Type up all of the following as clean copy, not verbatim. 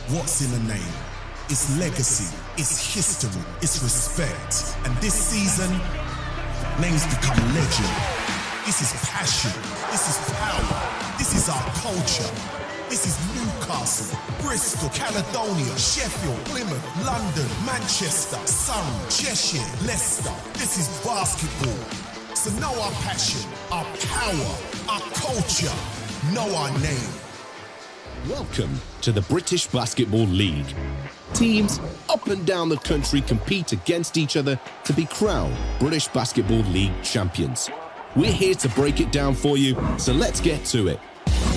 What's in a name? It's legacy, it's history, it's respect. And this season, names become legend. This is passion, this is power, this is our culture. This is Newcastle, Bristol, Caledonia, Sheffield, Plymouth, London, Manchester, Surrey, Cheshire, Leicester. This is basketball. So know our passion, our power, our culture, know our name. Welcome to the British Basketball League. Teams up and down the country compete against each other to be crowned British Basketball League champions. We're here to break it down for you, so let's get to it.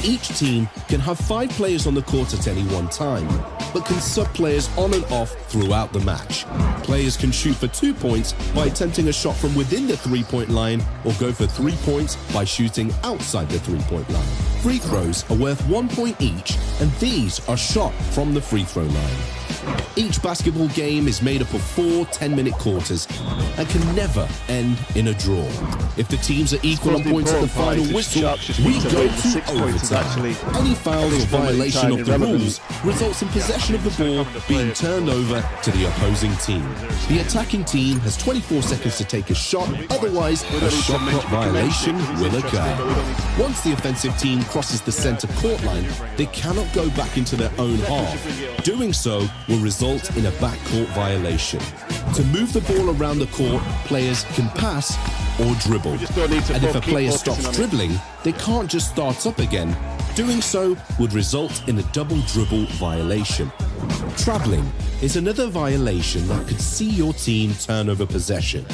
Each team can have 5 players on the court at any one time, but can sub players on and off throughout the match. Players can shoot for 2 points by attempting a shot from within the 3-point line, or go for 3 points by shooting outside the 3-point line. Free throws are worth 1 point each, and these are shot from the free throw line. Each basketball game is made up of 4 10-minute quarters and can never end in a draw. If the teams are equal on points at the final whistle, we go to overtime. Any fouls or violation of the rules results in possession of the ball being turned over to the opposing team. The attacking team has 24 seconds to take a shot, otherwise a shot clock violation will occur. Once the offensive team crosses the center court line, they cannot go back into their own half. Doing so will result in a backcourt violation. To move the ball around the court, players can pass or dribble. And if a player stops dribbling, they can't just start up again. Doing so would result in a double dribble violation. Traveling is another violation that could see your team turn over possession.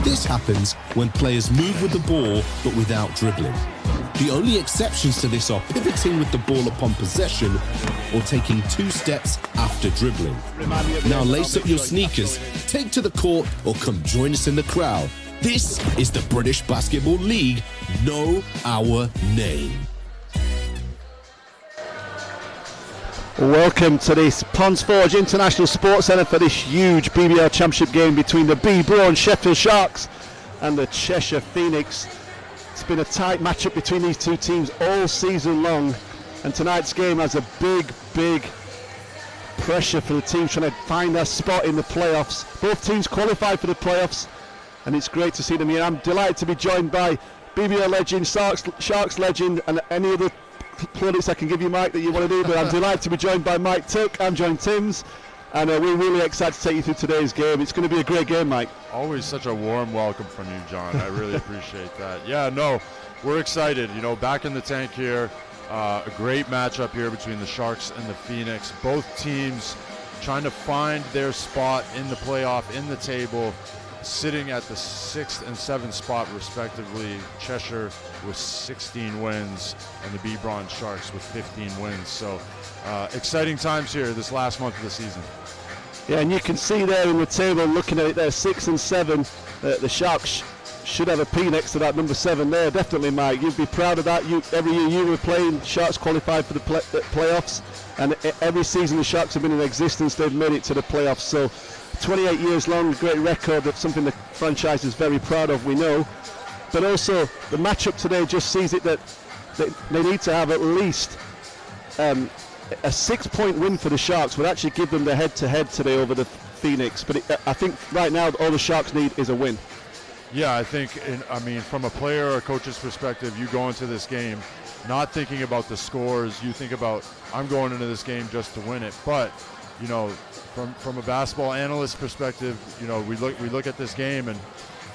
This happens when players move with the ball but without dribbling. The only exceptions to this are pivoting with the ball upon possession or taking 2 steps after dribbling. Now lace up your sneakers, take to the court, or come join us in the crowd. This is the British Basketball League. Know our name. Welcome to this Ponds Forge International Sports Centre for this huge BBL Championship game between the BBL Sheffield Sharks and the Cheshire Phoenix. It's been a tight matchup between these two teams all season long, and tonight's game has a big pressure for the teams trying to find their spot in the playoffs. Both teams qualified for the playoffs, and it's great to see them here. I'm delighted to be joined by BBL legend, Sharks legend, and any other plaudits I can give you, Mike, that you want to do, but I'm delighted to be joined by Mike Tuck. I'm John Timms, and we're really excited to take you through today's game. It's going to be a great game, Mike. Always such a warm welcome from you, John. I really appreciate that. Yeah, no, we're excited. You know, back in the tank here. A great matchup here between the Sharks and the Phoenix. Both teams trying to find their spot in the playoff, in the table, sitting at the 6th and 7th spot respectively. Cheshire with 16 wins and the BBL Sharks with 15 wins. So exciting times here this last month of the season. Yeah, and you can see there in the table, looking at it there, 6 and 7, the Sharks should have a P next to that number 7 there. Definitely, Mike, you'd be proud of that. Every year you were playing, Sharks qualified for the playoffs, and every season the Sharks have been in existence, they've made it to the playoffs. So 28 years long, great record. That's something the franchise is very proud of, we know. But also the matchup today just sees it that they need to have at least a 6-point win for the Sharks would actually give them the head-to-head today over the Phoenix. But I think right now all the Sharks need is a win. Yeah, I think, from a player or a coach's perspective, you go into this game not thinking about the scores. You think about, I'm going into this game just to win it. But, you know, from a basketball analyst perspective, you know, we look at this game, and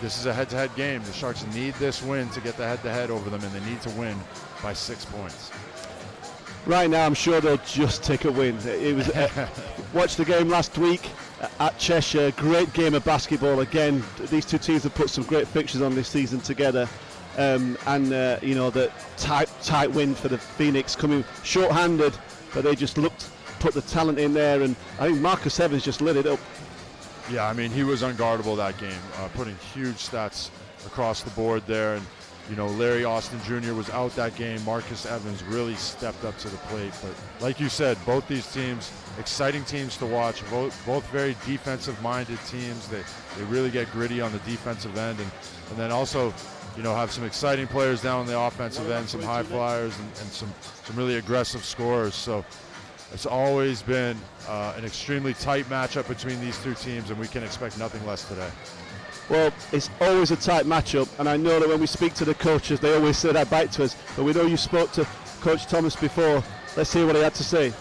this is a head-to-head game. The Sharks need this win to get the head-to-head over them, and they need to win by 6 points. Right now, I'm sure they'll just take a win. It was watched the game last week at Cheshire. Great game of basketball. Again, these two teams have put some great fixtures on this season together. You know, the tight win for the Phoenix, coming short-handed, but they just put the talent in there, and I think Marcus Evans just lit it up. Yeah, I mean, he was unguardable that game, putting huge stats across the board there. And you know, Larry Austin Jr. was out that game. Marcus Evans really stepped up to the plate. But like you said, both these teams, exciting teams to watch, both very defensive-minded teams. They really get gritty on the defensive end, and then also, you know, have some exciting players down on the offensive end, some high flyers and some really aggressive scorers. So It's always been an extremely tight matchup between these two teams, and we can expect nothing less today. Well, it's always a tight matchup, and I know that when we speak to the coaches, they always say that back to us. But we know you spoke to Coach Thomas before. Let's hear what he had to say.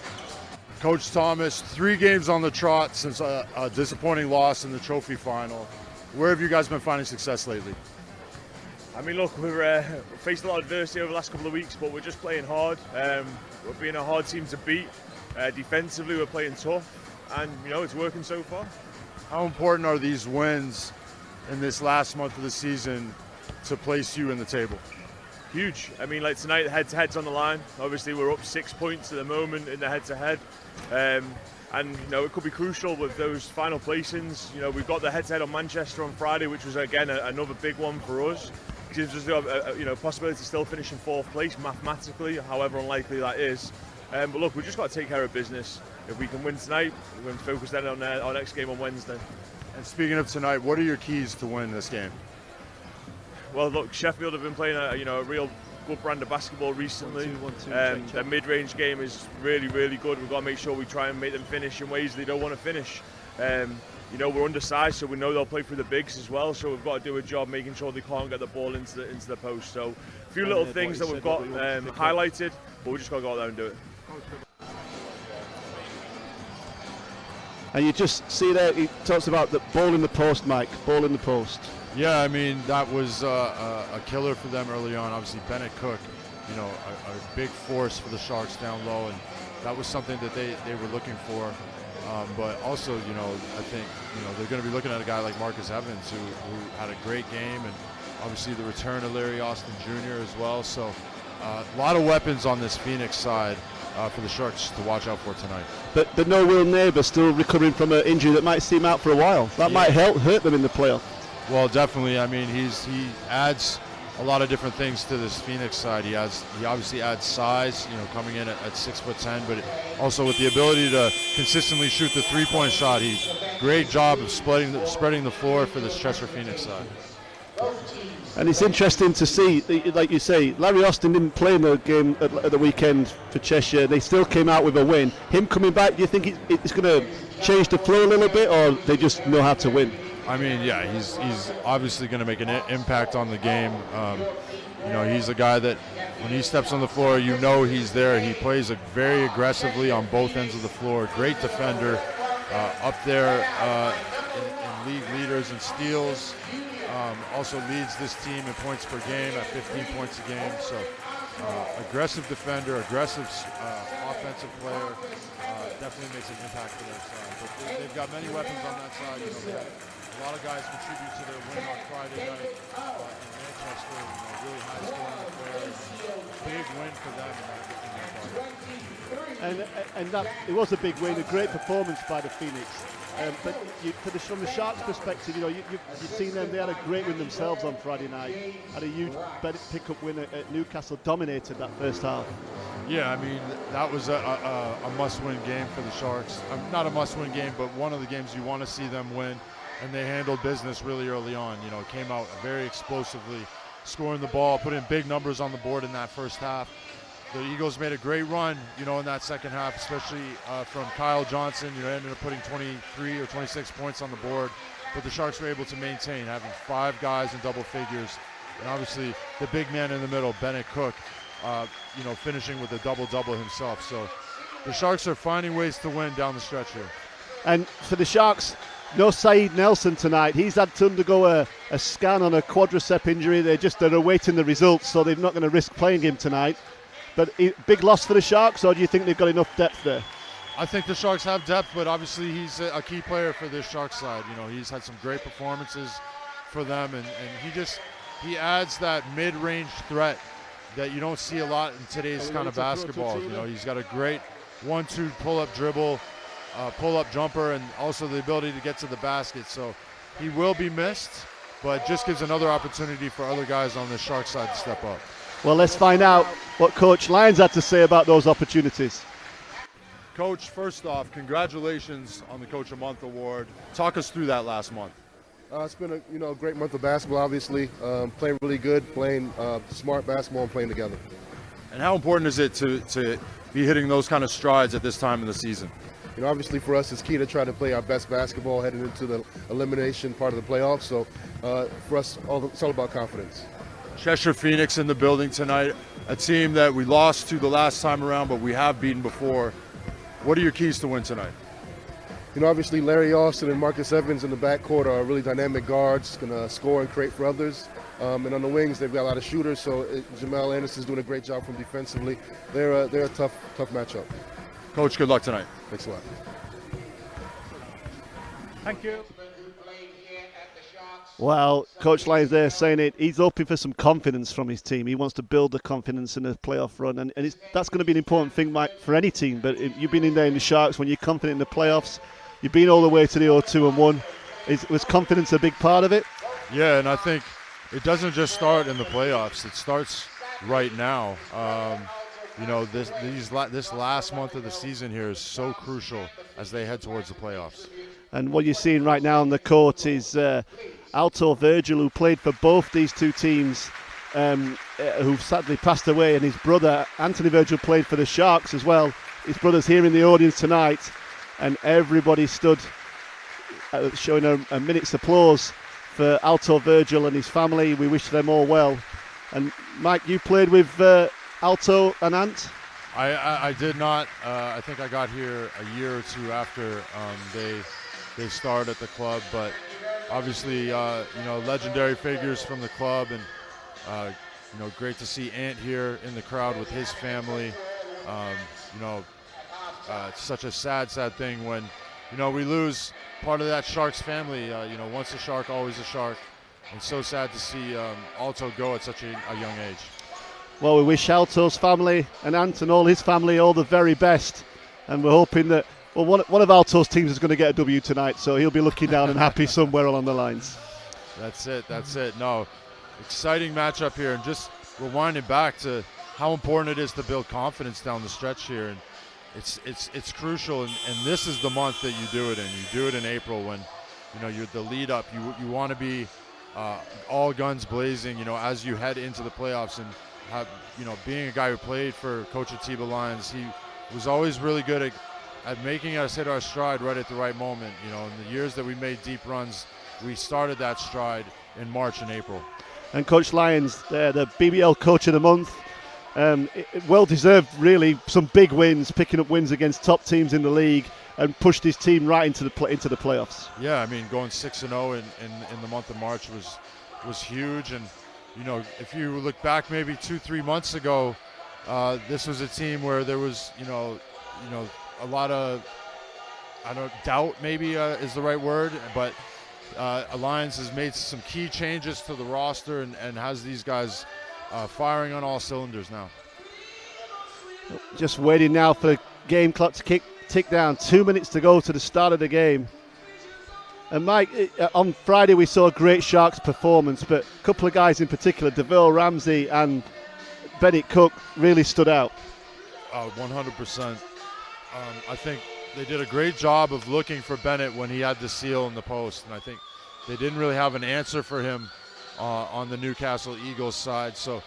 Coach Thomas, 3 games on the trot since a disappointing loss in the trophy final. Where have you guys been finding success lately? I mean, look, we've faced a lot of adversity over the last couple of weeks, but we're just playing hard. We're being a hard team to beat. Defensively, we're playing tough, and it's working so far. How important are these wins in this last month of the season to place you in the table? Huge. I mean, like tonight, the head-to-head's on the line. Obviously, we're up 6 points at the moment in the head-to-head. And it could be crucial with those final placings. We've got the head-to-head on Manchester on Friday, which was again another big one for us. It gives us the possibility to still finish in 4th place mathematically, however unlikely that is. But look, we've just got to take care of business. If we can win tonight, we're going to focus then on our next game on Wednesday. And speaking of tonight, what are your keys to win this game? Well, look, Sheffield have been playing a real good brand of basketball recently. Their mid-range game is really, really good. We've got to make sure we try and make them finish in ways they don't want to finish. We're undersized, so we know they'll play through the bigs as well. So we've got to do a job making sure they can't get the ball into the post. So a few little things that we've got highlighted, but we just got to go out there and do it. And you just see there, he talks about the ball in the post, Mike, ball in the post. Yeah, I mean, that was a killer for them early on. Obviously, Bennett Cook, a big force for the Sharks down low, and that was something that they were looking for. But also, I think, they're going to be looking at a guy like Marcus Evans, who had a great game, and obviously the return of Larry Austin Jr. as well. So a lot of weapons on this Phoenix side for the Sharks to watch out for tonight. But no Will Neighbour, still recovering from an injury that might see him out for a while. That might hurt them in the playoff. Well, definitely. I mean, he adds a lot of different things to this Phoenix side. He obviously adds size, coming in at 6'10", but also with the ability to consistently shoot the 3-point shot. He's great job of spreading the floor for this Cheshire Phoenix side. And it's interesting to see, like you say, Larry Austin didn't play in the game at the weekend for Cheshire. They still came out with a win. Him coming back, do you think it's going to change the flow a little bit, or they just know how to win? I mean, yeah, he's obviously going to make an impact on the game. He's a guy that when he steps on the floor, he's there. He plays very aggressively on both ends of the floor. Great defender, up there in league leaders and steals. Also leads this team in points per game at 15 points a game. So aggressive defender, aggressive offensive player, definitely makes an impact for their side. But they've got many weapons on that side. A lot of guys contribute to their win on Friday night in Manchester. Really high scoring affair. Big win for them in that part. And that it was a big win, a great performance by the Phoenix. But from the Sharks' perspective, you've seen them. They had a great win themselves on Friday night. Had a huge pick-up win at Newcastle, dominated that first half. Yeah, I mean, that was a must-win game for the Sharks. Not a must-win game, but one of the games you want to see them win. And they handled business really early on. Came out very explosively, scoring the ball, putting big numbers on the board in that first half. The Eagles made a great run, in that second half, especially from Kyle Johnson. Ended up putting 23 or 26 points on the board. But the Sharks were able to maintain, having 5 guys in double figures. And obviously, the big man in the middle, Bennett Cook, finishing with a double-double himself. So the Sharks are finding ways to win down the stretch here. And for the Sharks, no Saeed Nelson tonight. He's had to undergo a scan on a quadricep injury. They're awaiting the results, so they're not going to risk playing him tonight. But big loss for the Sharks, or do you think they've got enough depth there? I think the Sharks have depth, but obviously he's a key player for this Sharks side. He's had some great performances for them, and he adds that mid-range threat that you don't see a lot in today's kind of basketball. He's got a great 1-2 pull-up dribble, pull-up jumper, and also the ability to get to the basket. So he will be missed, but just gives another opportunity for other guys on the Sharks side to step up. Well, let's find out what Coach Lyons had to say about those opportunities. Coach, first off, congratulations on the Coach of Month award. Talk us through that last month. It's been a great month of basketball, obviously. Playing really good, playing smart basketball and playing together. And how important is it to be hitting those kind of strides at this time in the season? You know, obviously for us, it's key to try to play our best basketball heading into the elimination part of the playoffs. So for us, it's all about confidence. Cheshire Phoenix in the building tonight, a team that we lost to the last time around, but we have beaten before. What are your keys to win tonight? You know, obviously Larry Austin and Marcus Evans in the backcourt are really dynamic guards, going to score and create for others. And on the wings, they've got a lot of shooters, so Jamal Anderson's doing a great job from defensively. They're a tough matchup. Coach, good luck tonight. Thanks a lot. Thank you. Well, Coach Lyons there saying it. He's hoping for some confidence from his team. He wants to build the confidence in a playoff run, and that's going to be an important thing, Mike, for any team. But you've been in there in the Sharks when you're confident in the playoffs. You've been all the way to the 0-2-1. Was confidence a big part of it? Yeah, and I think it doesn't just start in the playoffs. It starts right now. You know, this last month of the season here is so crucial as they head towards the playoffs. And what you're seeing right now on the court is Alto Virgil, who played for both these two teams, who sadly passed away, and his brother Anthony Virgil played for the Sharks as well. His brother's here in the audience tonight, and everybody stood showing a minute's applause for Alto Virgil and his family. We wish them all well. And Mike, you played with Alto and Ant? I did not. I think I got here a year or two after they started at the club, but obviously, you know, legendary figures from the club, and you know, great to see Ant here in the crowd with his family. You know, it's such a sad thing when, you know, we lose part of that Sharks family. You know, once a Shark, always a Shark, and so sad to see Alto go at such a young age. Well, we wish Alto's family and Ant and all his family all the very best, and we're hoping that one of Alto's teams is going to get a W tonight, so he'll be looking down and happy somewhere along the lines. That's it. No, exciting matchup here, and just rewinding back to how important it is to build confidence down the stretch here, and it's crucial, and this is the month that you do it in. You do it in April when, you know, you're the lead up. You want to be all guns blazing, you know, as you head into the playoffs, and have, you know, being a guy who played for Coach Atiba Lyons, he was always really good at making us hit our stride right at the right moment. You know, in the years that we made deep runs, we started that stride in March and April. And Coach Lyons, the BBL Coach of the Month, well deserved, really. Some big wins, picking up wins against top teams in the league, and pushed his team right into the playoffs. Yeah, I mean, going 6-0 in the month of March was huge. And you know, if you look back maybe 2-3 months ago, this was a team where there was, you know, a lot of, doubt maybe is the right word, but Alliance has made some key changes to the roster and has these guys firing on all cylinders now. Just waiting now for the game clock to tick down. 2 minutes to go to the start of the game. And Mike, on Friday we saw a great Sharks performance, but a couple of guys in particular, DeVille Ramsey and Bennett Cook, really stood out. 100%. I think they did a great job of looking for Bennett when he had the seal in the post, and I think they didn't really have an answer for him on the Newcastle Eagles side. So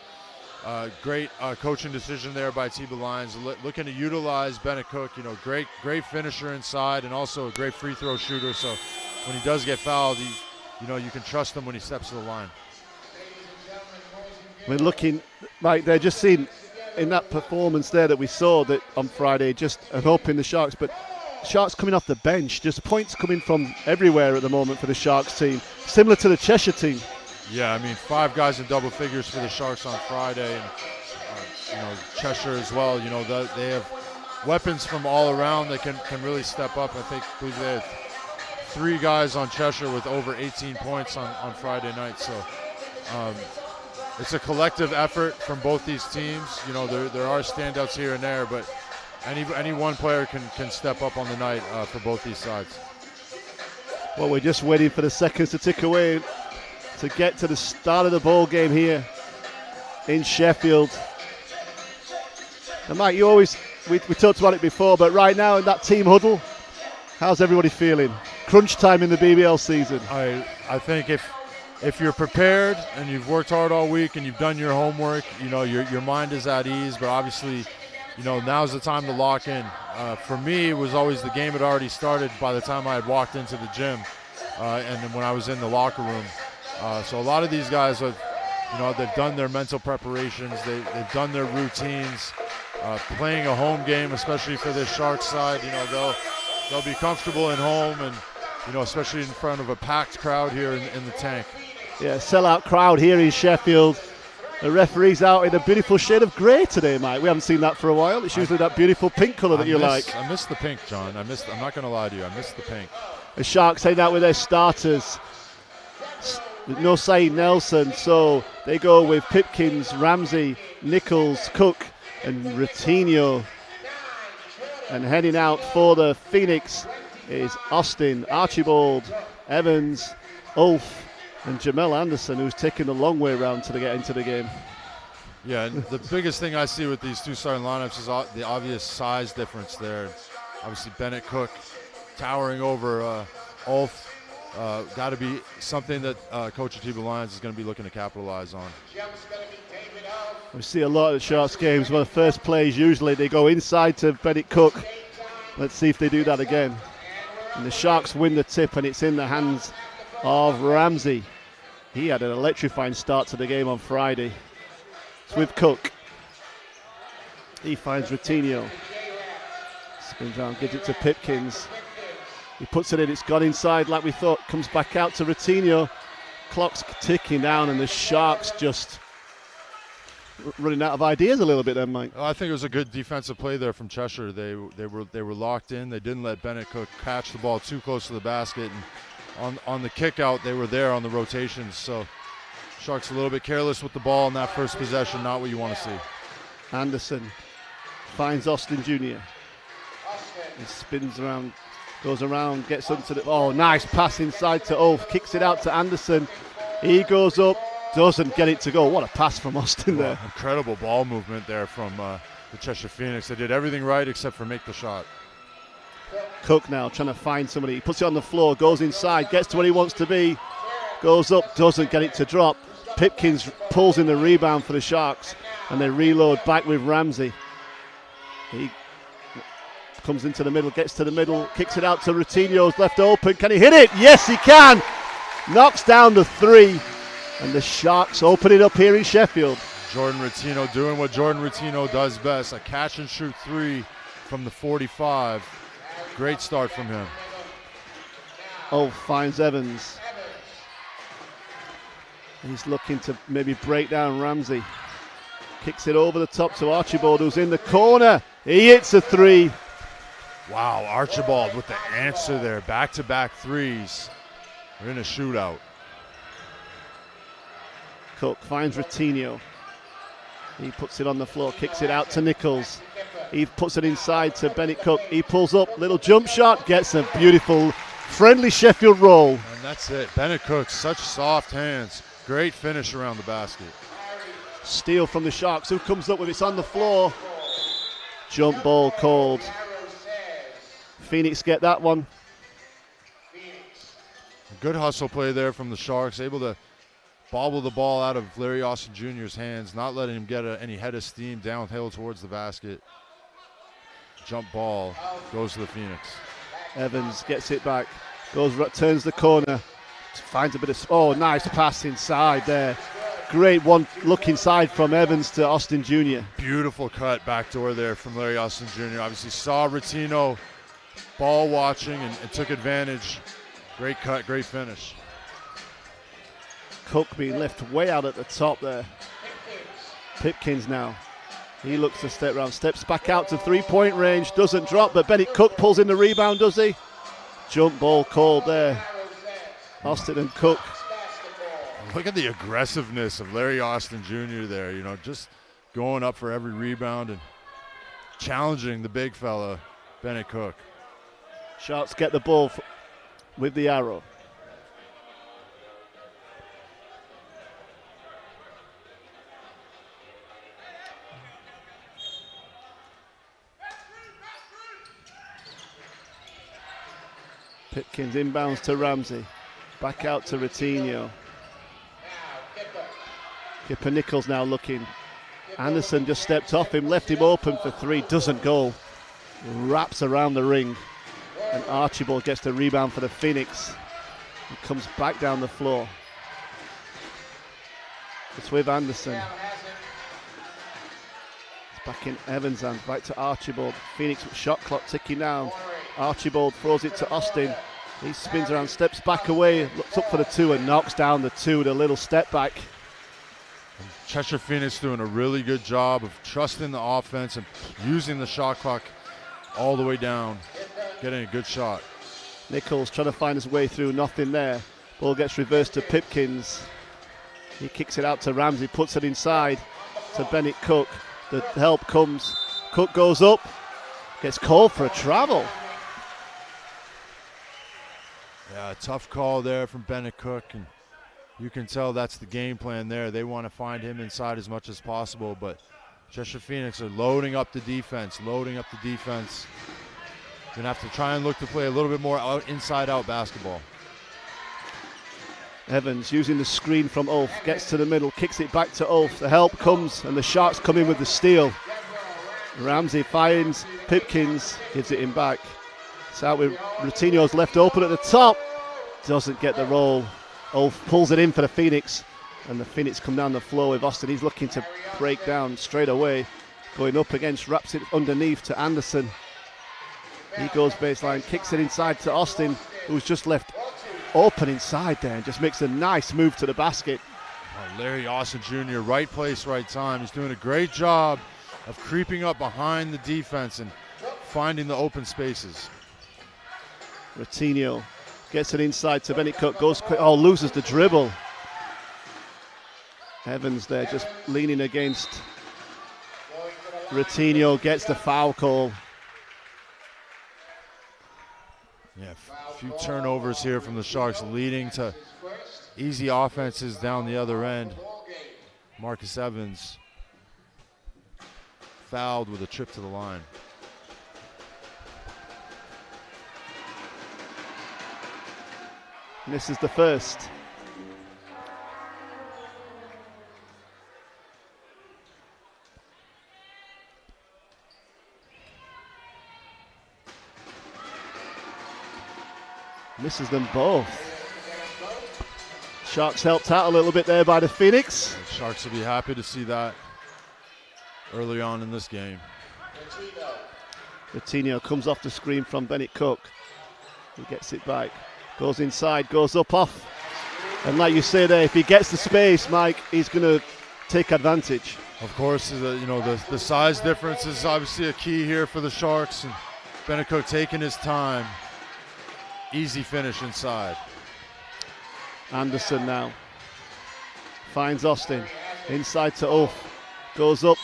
great coaching decision there by Atiba Lyons, looking to utilize Bennett Cook. You know, great finisher inside, and also a great free throw shooter. So when he does get fouled, you know, you can trust him when he steps to the line. We're looking, Mike, they're just seeing in that performance there that we saw that on Friday, just hoping the Sharks, but Sharks coming off the bench, just points coming from everywhere at the moment for the Sharks team, similar to the Cheshire team. Yeah, I mean, 5 guys in double figures for the Sharks on Friday, and you know, Cheshire as well. You know, they have weapons from all around that can really step up. I believe they had 3 guys on Cheshire with over 18 points on Friday night. So it's a collective effort from both these teams. You know, there are standouts here and there, but any one player can step up on the night for both these sides. Well, we're just waiting for the seconds to tick away to get to the start of the ball game here in Sheffield. And Mike, we talked about it before, but right now in that team huddle, how's everybody feeling? Crunch time in the BBL season. I think if if you're prepared and you've worked hard all week and you've done your homework, you know, your mind is at ease. But obviously, you know, now's the time to lock in. For me, it was always the game had already started by the time I had walked into the gym, and then when I was in the locker room. So a lot of these guys have, you know, they've done their mental preparations, they've done their routines. Playing a home game, especially for this Sharks side, you know, they'll be comfortable at home, and you know, especially in front of a packed crowd here in the tank. Yeah, sellout crowd here in Sheffield. The referee's out in a beautiful shade of grey today, Mike. We haven't seen that for a while. It's usually that beautiful pink colour that you like. I miss the pink, John. I'm not going to lie to you. I miss the pink. The Sharks heading out with their starters. With no Saeed Nelson, so they go with Pipkins, Ramsey, Nichols, Cook, and Routinho. And heading out for the Phoenix is Austin, Archibald, Evans, Ulf, and Jamel Anderson, who's taking the long way around to get into the game. Yeah, and the biggest thing I see with these two starting lineups is the obvious size difference there. Obviously, Bennett Cook towering over Ulf. Got to be something that Coach Atiba Lyons is going to be looking to capitalize on. We see a lot of the Sharks games where the first plays usually they go inside to Bennett Cook. Let's see if they do that again. And the Sharks win the tip, and it's in the hands of Ramsey. He had an electrifying start to the game on Friday. It's with Cook. He finds Routinho. Spins around, gives it to Pipkins. He puts it in, it's gone inside like we thought. Comes back out to Routinho. Clock's ticking down, and the Sharks just running out of ideas a little bit then, Mike. I think it was a good defensive play there from Cheshire. They were locked in. They didn't let Bennett Cook catch the ball too close to the basket, and on the kick out they were there on the rotations. So Sharks a little bit careless with the ball in that first possession, not what you want to see. Anderson finds Austin Jr. He spins around, goes around, gets onto the, oh, nice pass inside to Ulf, kicks it out to Anderson. He goes up, doesn't get it to go. What a pass from Austin there. Incredible ball movement there from the Cheshire Phoenix. They did everything right except for make the shot. Cook now trying to find somebody. He puts it on the floor, goes inside, gets to where he wants to be, goes up, doesn't get it to drop. Pipkins pulls in the rebound for the Sharks, and they reload back with Ramsey. He comes into the middle, gets to the middle, kicks it out to Routinho's left open. Can he hit it? Yes, he can. Knocks down the three, and the Sharks open it up here in Sheffield. Jordan Routinho doing what Jordan Routinho does best, a catch and shoot three from the 45. Great start from him. Finds Evans. He's looking to maybe break down Ramsey. Kicks it over the top to Archibald, who's in the corner. He hits a three. Wow, Archibald with the answer there. Back-to-back threes. We're in a shootout. Cook finds Routinho. He puts it on the floor, kicks it out to Nichols. He puts it inside to Bennett Cook. He pulls up, little jump shot, gets a beautiful, friendly Sheffield roll. And that's it. Bennett Cook, such soft hands. Great finish around the basket. Steal from the Sharks. Who comes up with it? It's on the floor. Jump ball called. Phoenix get that one. A good hustle play there from the Sharks. Able to bobble the ball out of Larry Austin Jr.'s hands, not letting him get any head of steam downhill towards the basket. Jump ball goes to the Phoenix. Evans gets it back. Turns the corner. Finds a bit of, nice pass inside there. Great one look inside from Evans to Austin Jr. Beautiful cut backdoor there from Larry Austin Jr. Obviously saw Routinho ball watching and took advantage. Great cut, great finish. Cook being left way out at the top there. Pipkins now. He looks to step around, steps back out to three-point range, doesn't drop, but Bennett Cook pulls in the rebound, does he? Jump ball called there. Austin and Cook. Look at the aggressiveness of Larry Austin Jr. there, you know, just going up for every rebound and challenging the big fella, Bennett Cook. Sharks get the ball with the arrow. Pipkins inbounds to Ramsey. Back out to Routinho. Kipper Nichols now looking. Anderson just stepped off him, left him open for three, doesn't go. Wraps around the ring. And Archibald gets the rebound for the Phoenix. He comes back down the floor. It's with Anderson. It's back in Evans' hands, back to Archibald. Phoenix with shot clock ticking down. Archibald throws it to Austin. He spins around, steps back away, looks up for the two and knocks down the two with a little step back. Cheshire Phoenix doing a really good job of trusting the offense and using the shot clock all the way down, getting a good shot. Nichols trying to find his way through, nothing there. Ball gets reversed to Pipkins. He kicks it out to Ramsey, puts it inside to Bennett Cook. The help comes. Cook goes up, gets called for a travel. Yeah, tough call there from Bennett Cook, and you can tell that's the game plan there. They want to find him inside as much as possible, but Cheshire Phoenix are loading up the defense. Going to have to try and look to play a little bit more inside-out basketball. Evans using the screen from Ulf, gets to the middle, kicks it back to Ulf. The help comes, and the Sharks come in with the steal. Ramsey finds Pipkins, gives it him back. It's out with Routinho's left open at the top. Doesn't get the roll. Ulf pulls it in for the Phoenix, and the Phoenix come down the floor with Austin. He's looking to break down straight away. Going up against, wraps it underneath to Anderson. He goes baseline, kicks it inside to Austin, who's just left open inside there and just makes a nice move to the basket. Oh, Larry Austin Jr., right place, right time. He's doing a great job of creeping up behind the defense and finding the open spaces. Routinho gets it inside to Bennett Cook, goes quick, loses the dribble. Evans there just leaning against. Routinho gets the foul call. Yeah, a few turnovers here from the Sharks, leading to easy offenses down the other end. Marcus Evans fouled with a trip to the line. Misses the first. Misses them both. Sharks helped out a little bit there by the Phoenix. The Sharks will be happy to see that early on in this game. Routinho comes off the screen from Bennett Cook. He gets it back. Goes inside, goes up off. And like you say there, if he gets the space, Mike, he's going to take advantage. Of course, the size difference is obviously a key here for the Sharks. And Bennett Cook taking his time. Easy finish inside. Anderson now finds Austin. Inside to Ulf. Goes up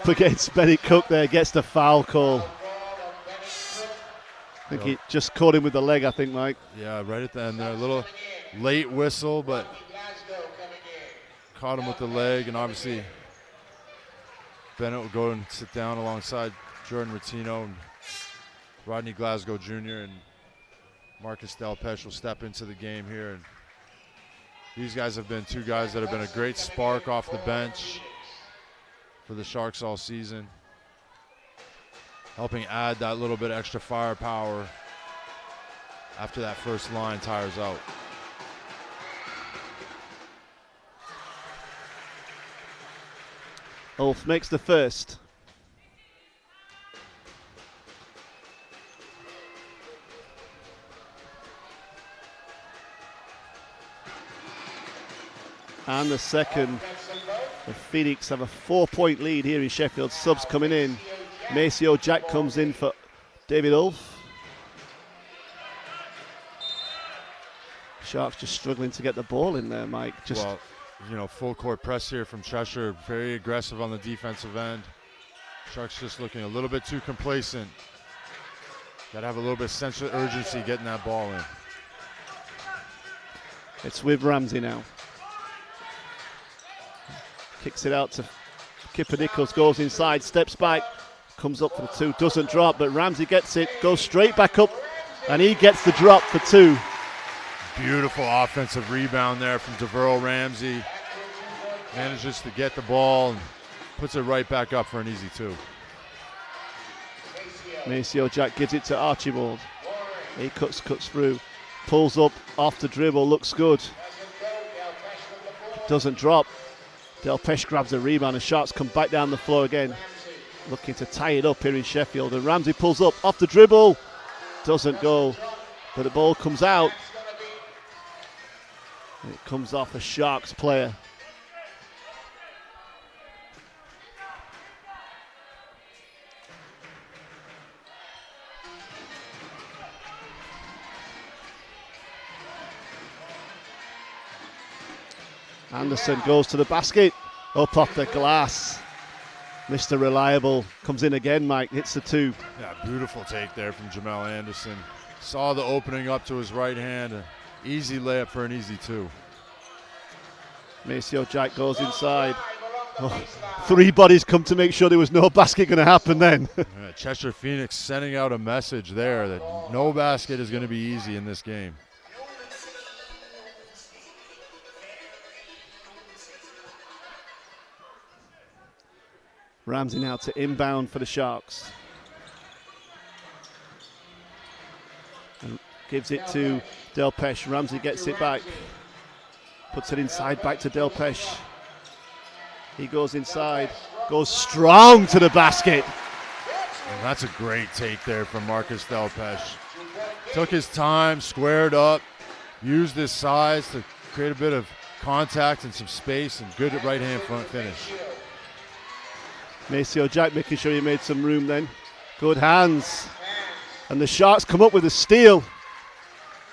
against Bennett Cook there. Gets the foul call. I think he just caught him with the leg, I think, Mike. Yeah, right at the end there. A little late whistle, but caught him with the leg. And obviously, Bennett will go and sit down alongside Jordan Routinho and Rodney Glasgow Jr. and Marcus Delpeche will step into the game here. And these guys have been two guys that have been a great spark off the bench for the Sharks all season, helping add that little bit extra firepower after that first line tires out. Ulf makes the first. And the second. The Phoenix have a 4-point lead here in Sheffield. Subs coming in. Maceo Jack comes in for David Ulf. Sharks just struggling to get the ball in there, Mike. Full court press here from Cheshire. Very aggressive on the defensive end. Sharks just looking a little bit too complacent. Got to have a little bit of sense of urgency getting that ball in. It's with Ramsey now. Kicks it out to Kipper Nichols, goes inside, steps back, comes up for the two, doesn't drop, but Ramsey gets it, goes straight back up, and he gets the drop for two. Beautiful offensive rebound there from DeVerl Ramsey. Manages to get the ball and puts it right back up for an easy 2. Maceo Jack gives it to Archibald. He cuts through, pulls up off the dribble, looks good. Doesn't drop. Delpesh grabs a rebound and Sharks come back down the floor again, looking to tie it up here in Sheffield. And Ramsey pulls up off the dribble, doesn't go, but the ball comes out. And it comes off a Sharks player. Anderson goes to the basket, up off the glass. Mr. Reliable comes in again, Mike, hits the 2. Yeah, beautiful take there from Jamel Anderson. Saw the opening up to his right hand. An easy layup for an easy 2. Maceo Jack goes inside. Oh, 3 bodies come to make sure there was no basket going to happen then. Yeah, Cheshire Phoenix sending out a message there that no basket is going to be easy in this game. Ramsey now to inbound for the Sharks. And gives it to Delpesh. Ramsey gets it back. Puts it inside back to Delpesh. He goes inside. Goes strong to the basket. And that's a great take there from Marcus Delpesh. Took his time, squared up, used his size to create a bit of contact and some space, and good right-hand front finish. Maceo Jack making sure he made some room then. Good hands. And the Sharks come up with a steal.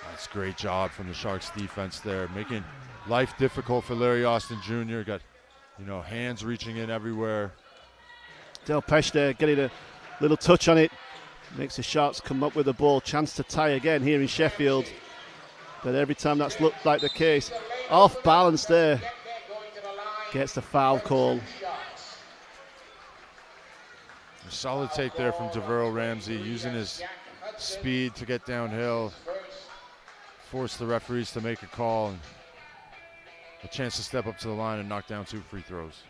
That's a great job from the Sharks defense there, making life difficult for Larry Austin Jr. Got, hands reaching in everywhere. Delpesh there getting a little touch on it. Makes the Sharks come up with the ball. Chance to tie again here in Sheffield. But every time that's looked like the case. Off balance there. Gets the foul call. A solid take there from DeVerl Ramsey, using his speed to get downhill. Force the referees to make a call, and a chance to step up to the line and knock down 2 free throws.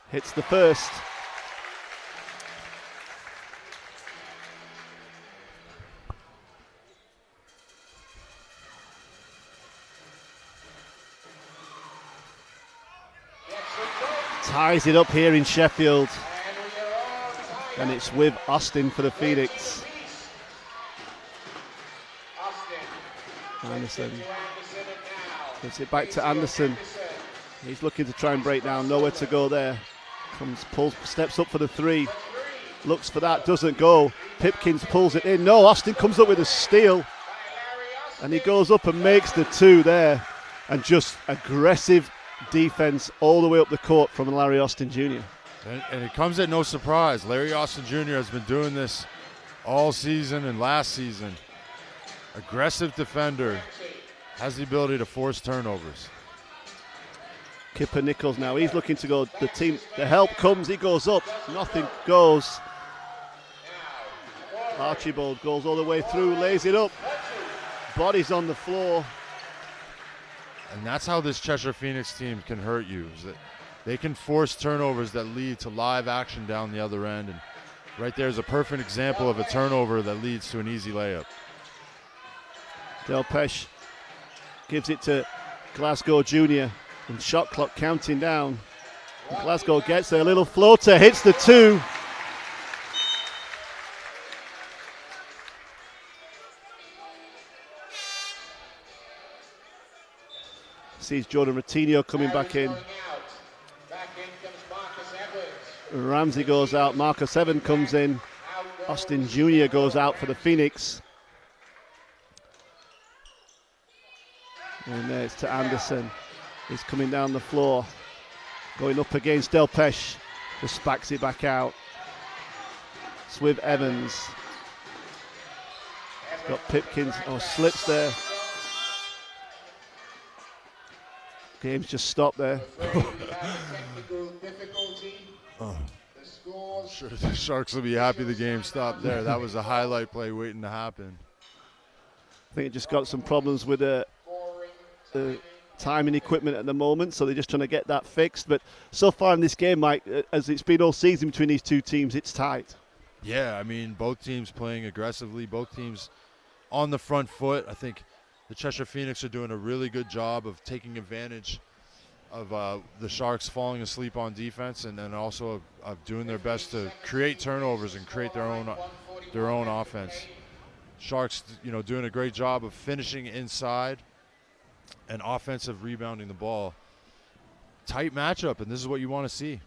Hits the first. Ties it up here in Sheffield. And it's with Austin for the Phoenix. Anderson gives it back to Anderson. He's looking to try and break down, nowhere to go there. Steps up for the 3. Looks for that, doesn't go. Pipkins pulls it in. No, Austin comes up with a steal. And he goes up and makes the 2 there. And just aggressive defense all the way up the court from Larry Austin Jr. And it comes at no surprise. Larry Austin Jr. has been doing this all season and last season. Aggressive defender, has the ability to force turnovers. Kipper Nichols now, he's looking to go, the help comes, he goes up, nothing goes. Archibald goes all the way through, lays it up, bodies on the floor. And that's how this Cheshire Phoenix team can hurt you, is that they can force turnovers that lead to live action down the other end. And right there is a perfect example of a turnover that leads to an easy layup. Delpesh gives it to Glasgow Jr. and shot clock counting down. And Glasgow gets there, a little floater, hits the 2. Sees Jordan Ratinho coming back in. Ramsey goes out, Marcus Evans comes in. Austin Jr. goes out for the Phoenix. And it's to Anderson. He's coming down the floor. Going up against Delpesh. Just backs it back out. It's with Evans. He's got Pipkins. Oh, slips there. Game's just stopped there. Sure, the Sharks will be happy the game stopped there. That was a highlight play waiting to happen. I think it just got some problems with the timing equipment at the moment, so they're just trying to get that fixed. But so far in this game, Mike, as it's been all season between these two teams, it's tight. Yeah, I mean, both teams playing aggressively, both teams on the front foot. I think the Cheshire Phoenix are doing a really good job of taking advantage of the Sharks falling asleep on defense, and then also of doing their best to create turnovers and create their own offense. Sharks, doing a great job of finishing inside and offensive rebounding the ball. Tight matchup, and this is what you want to see.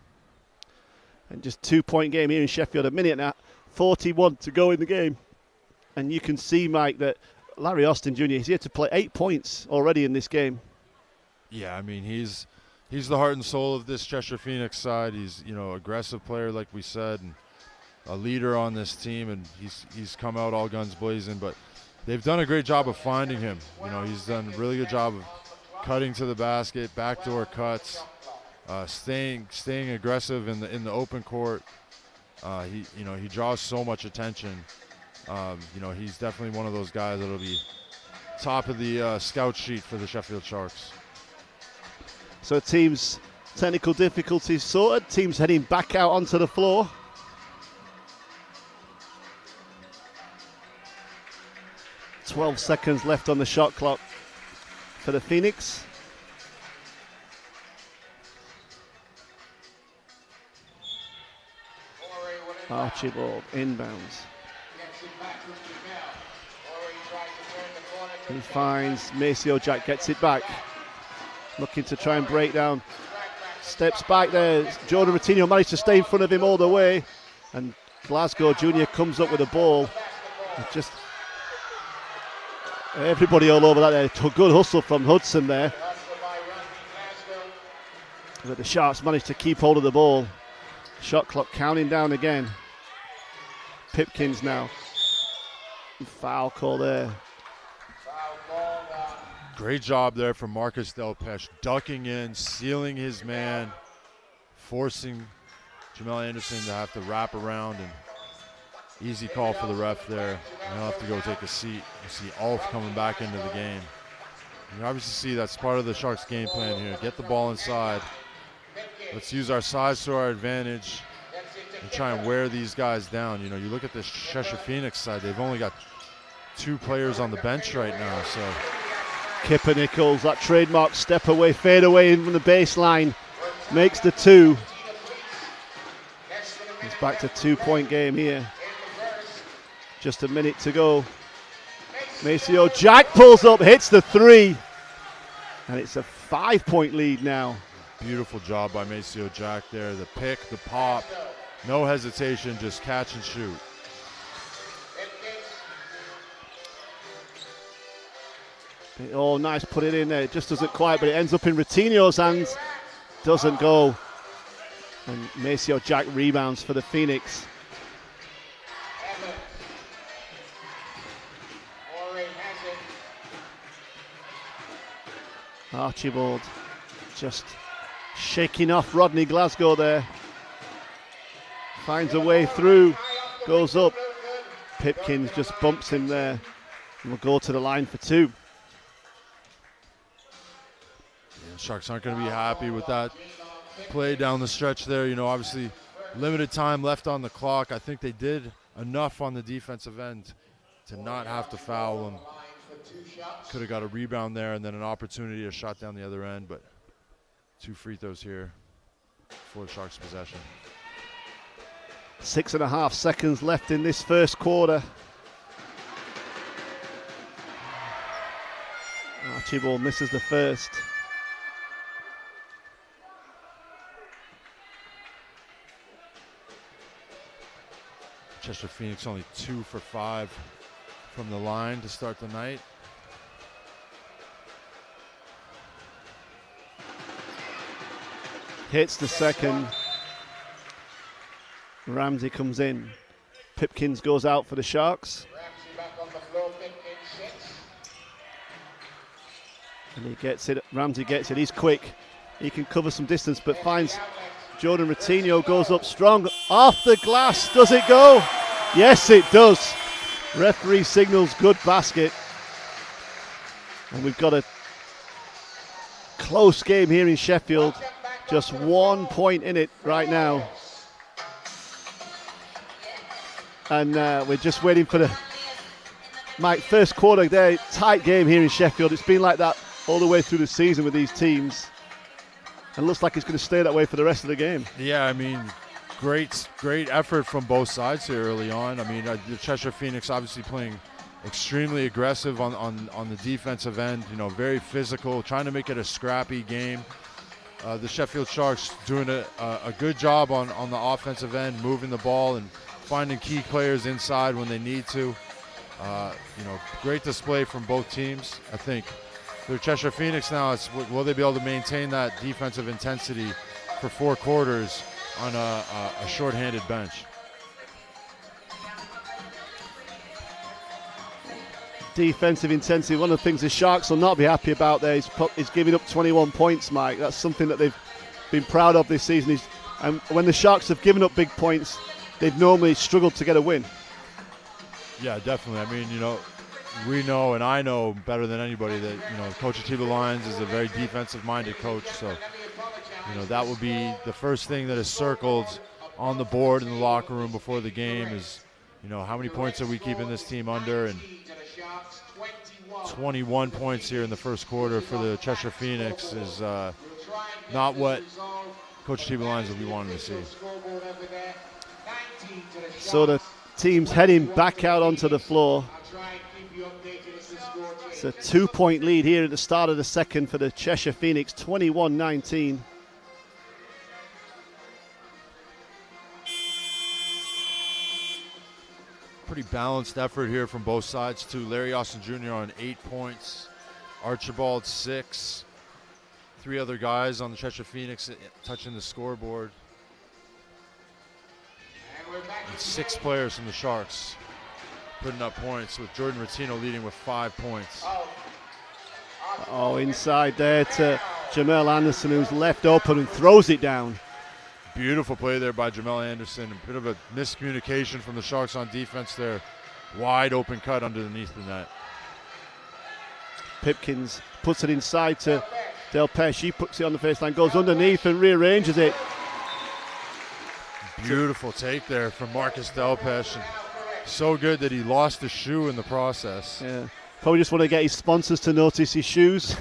And just 2-point game here in Sheffield. A minute now, 41 to go in the game. And you can see, Mike, that Larry Austin Jr. is here to play 8 points already in this game. Yeah, I mean, he's the heart and soul of this Cheshire Phoenix side. He's, aggressive player, like we said, and a leader on this team, and he's come out all guns blazing. But they've done a great job of finding him. He's done a really good job of cutting to the basket, backdoor cuts, staying aggressive in the open court. He draws so much attention. He's definitely one of those guys that'll be top of the scout sheet for the Sheffield Sharks. So teams' technical difficulties sorted. Teams heading back out onto the floor. .12 seconds left on the shot clock for the Phoenix. Archibald inbounds. He finds Maceo Jack, gets it back. Looking to try and break down. Steps back there. Jordan Ratinho managed to stay in front of him all the way. And Glasgow Jr. comes up with a ball. Just everybody all over that there. Good hustle from Hudson there. But the Sharks managed to keep hold of the ball. Shot clock counting down again. Pipkins now. Foul call there. Great job there from Marcus Delpeche, ducking in, sealing his man, forcing Jamel Anderson to have to wrap around, and easy call for the ref there. He'll have to go take a seat. You see Ulf coming back into the game. You obviously see that's part of the Sharks' game plan here. Get the ball inside. Let's use our size to our advantage and try and wear these guys down. You look at this Cheshire Phoenix side, they've only got 2 players on the bench right now, so. Kipper Nichols, that trademark step away, fade away in from the baseline, makes the 2. It's back to 2-point game here. Just a minute to go. Maceo Jack pulls up, hits the 3, and it's a 5-point lead now. Beautiful job by Maceo Jack there. The pick, the pop, no hesitation, just catch and shoot. Oh, nice, put it in there. It just doesn't quite, but it ends up in Ratinho's hands. Doesn't go. And Maceo Jack rebounds for the Phoenix. Archibald just shaking off Rodney Glasgow there. Finds a way through, goes up. Pipkins just bumps him there. And will go to the line for 2. Sharks aren't going to be happy with that play down the stretch there. Obviously limited time left on the clock. I think they did enough on the defensive end to not have to foul them. Could have got a rebound there and then an opportunity to shot down the other end, but 2 free throws here for the Sharks' possession. 6.5 seconds left in this first quarter. Archibald misses the first. Cheshire Phoenix only 2 for 5 from the line to start the night. Hits the second. Ramsey comes in. Pipkins goes out for the Sharks. And he gets it. Ramsey gets it. He's quick. He can cover some distance, but finds Jordan Ratinho goes up strong. Off the glass. Does it go? Yes, it does. Referee signals good basket. And we've got a close game here in Sheffield. Just 1 point in it right now. And we're just waiting for the first quarter there. Tight game here in Sheffield. It's been like that all the way through the season with these teams. And looks like it's going to stay that way for the rest of the game. Yeah, I mean, great effort from both sides here early on. I mean, the Cheshire Phoenix obviously playing extremely aggressive on the defensive end, you know, very physical, trying to make it a scrappy game. The Sheffield Sharks doing a good job on the offensive end, moving the ball and finding key players inside when they need to. You know, great display from both teams. I think the Cheshire Phoenix now, will they be able to maintain that defensive intensity for 4 quarters on a short-handed bench? Defensive intensity, one of the things the Sharks will not be happy about there is giving up 21 points, Mike. That's something that they've been proud of this season. And when the Sharks have given up big points, they've normally struggled to get a win. Yeah, definitely. I mean, you know, we know, and I know better than anybody that, you know, Coach Atiba Lyons is a very defensive-minded coach. So, you know, that will be the first thing that is circled on the board in the locker room before the game is, you know, how many points are we keeping this team under? And 21 points here in the first quarter for the Cheshire Phoenix is not what Coach Atiba Lyons will be wanting to see. So the team's heading back out onto the floor. It's a 2-point lead here at the start of the second for the Cheshire Phoenix, 21-19. Pretty balanced effort here from both sides too. Larry Austin Jr. on 8 points, Archibald 6, 3 other guys on the Cheshire Phoenix touching the scoreboard. And 6 players from the Sharks putting up points, with Jordan Ratinho leading with 5 points. Oh, inside there to Jamel Anderson, who's left open and throws it down. Beautiful play there by Jamel Anderson. A bit of a miscommunication from the Sharks on defense there. Wide open cut underneath the net. Pipkins puts it inside to Delpeche. He puts it on the baseline, goes underneath and rearranges it. Beautiful take there from Marcus Delpeche. So good that he lost the shoe in the process. Yeah, probably just want to get his sponsors to notice his shoes.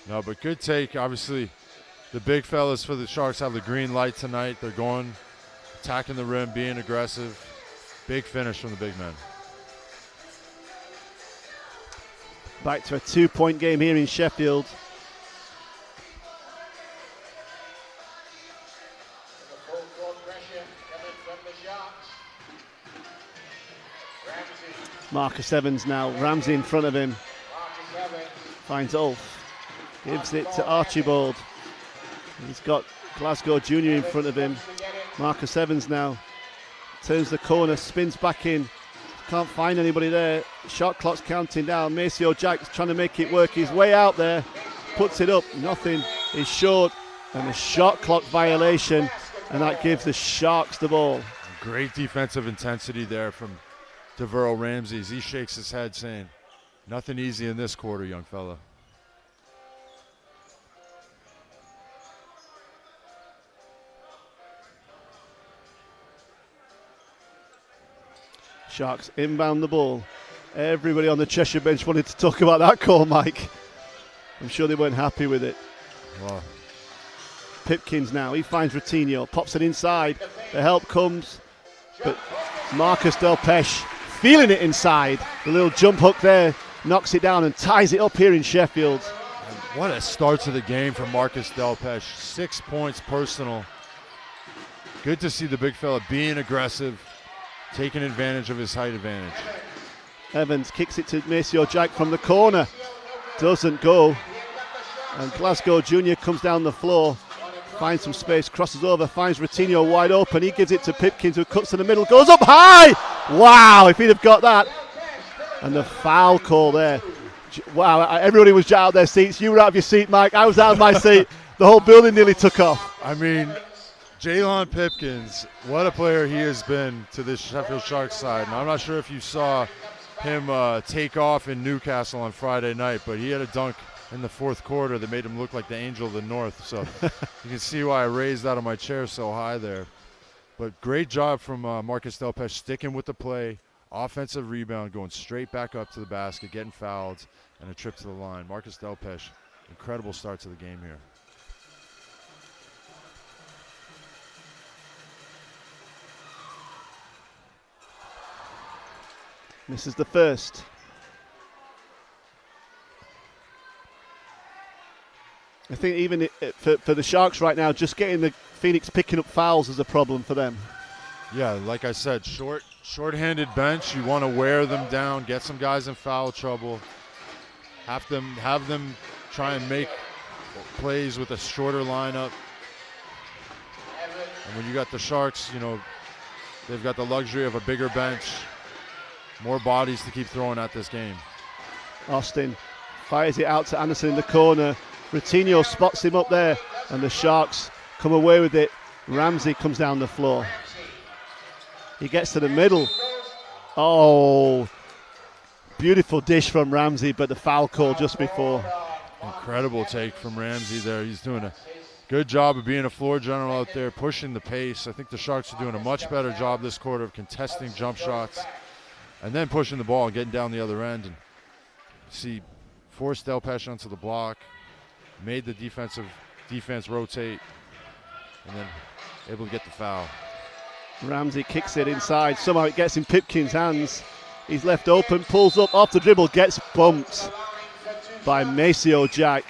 No, but good take. Obviously, the big fellas for the Sharks have the green light tonight. They're going, attacking the rim, being aggressive. Big finish from the big men. Back to a 2-point game here in Sheffield. Marcus Evans now, Ramsey in front of him. Finds Ulf, gives it to Archibald. He's got Glasgow Jr. in front of him. Marcus Evans now turns the corner, spins back in. Can't find anybody there. Shot clock's counting down. Maceo Jack's trying to make it work his way out there. Puts it up. Nothing is short. And a shot clock violation. And that gives the Sharks the ball. Great defensive intensity there from Deverl Ramsey. He shakes his head saying, nothing easy in this quarter, young fella. Sharks inbound the ball. Everybody on the Cheshire bench wanted to talk about that call, Mike. I'm sure they weren't happy with it. Wow. Pipkins now, he finds Ratinho, pops it inside. The help comes, but Marcus Delpeche feeling it inside. The little jump hook there knocks it down and ties it up here in Sheffield. What a start to the game from Marcus Delpeche. 6 points personal. Good to see the big fella being aggressive, taking advantage of his height advantage. Evans kicks it to Maceo Jack from the corner. Doesn't go. And Glasgow Jr. comes down the floor, finds some space, crosses over, finds Ratinho wide open. He gives it to Pipkins, who cuts to the middle, goes up high. Wow, if he'd have got that. And the foul call there. Wow, everybody was out of their seats. You were out of your seat, Mike. I was out of my seat. The whole building nearly took off. I mean, Jalon Pipkins, what a player he has been to this Sheffield Sharks side. And I'm not sure if you saw him take off in Newcastle on Friday night, but he had a dunk in the fourth quarter that made him look like the angel of the north. So you can see why I raised out of my chair so high there. But great job from Marcus Delpesh sticking with the play, offensive rebound, going straight back up to the basket, getting fouled, and a trip to the line. Marcus Delpesh, incredible start to the game here. This is the first. I think even for the Sharks right now, just getting the Phoenix picking up fouls is a problem for them. Yeah, like I said, short-handed bench. You want to wear them down, get some guys in foul trouble, have them try and make plays with a shorter lineup. And when you got the Sharks, you know, they've got the luxury of a bigger bench, more bodies to keep throwing at this game. Austin fires it out to Anderson in the corner. Routinho spots him up there, and the Sharks come away with it. Ramsey comes down the floor. He gets to the middle. Oh, beautiful dish from Ramsey, but the foul call just before. Incredible take from Ramsey there. He's doing a good job of being a floor general out there, pushing the pace. I think the Sharks are doing a much better job this quarter of contesting jump shots and then pushing the ball and getting down the other end. And see, forced Delpesh onto the block, made the defense rotate, and then able to get the foul. Ramsey kicks it inside. Somehow it gets in Pipkin's hands. He's left open, pulls up off the dribble, gets bumped by Maceo Jack,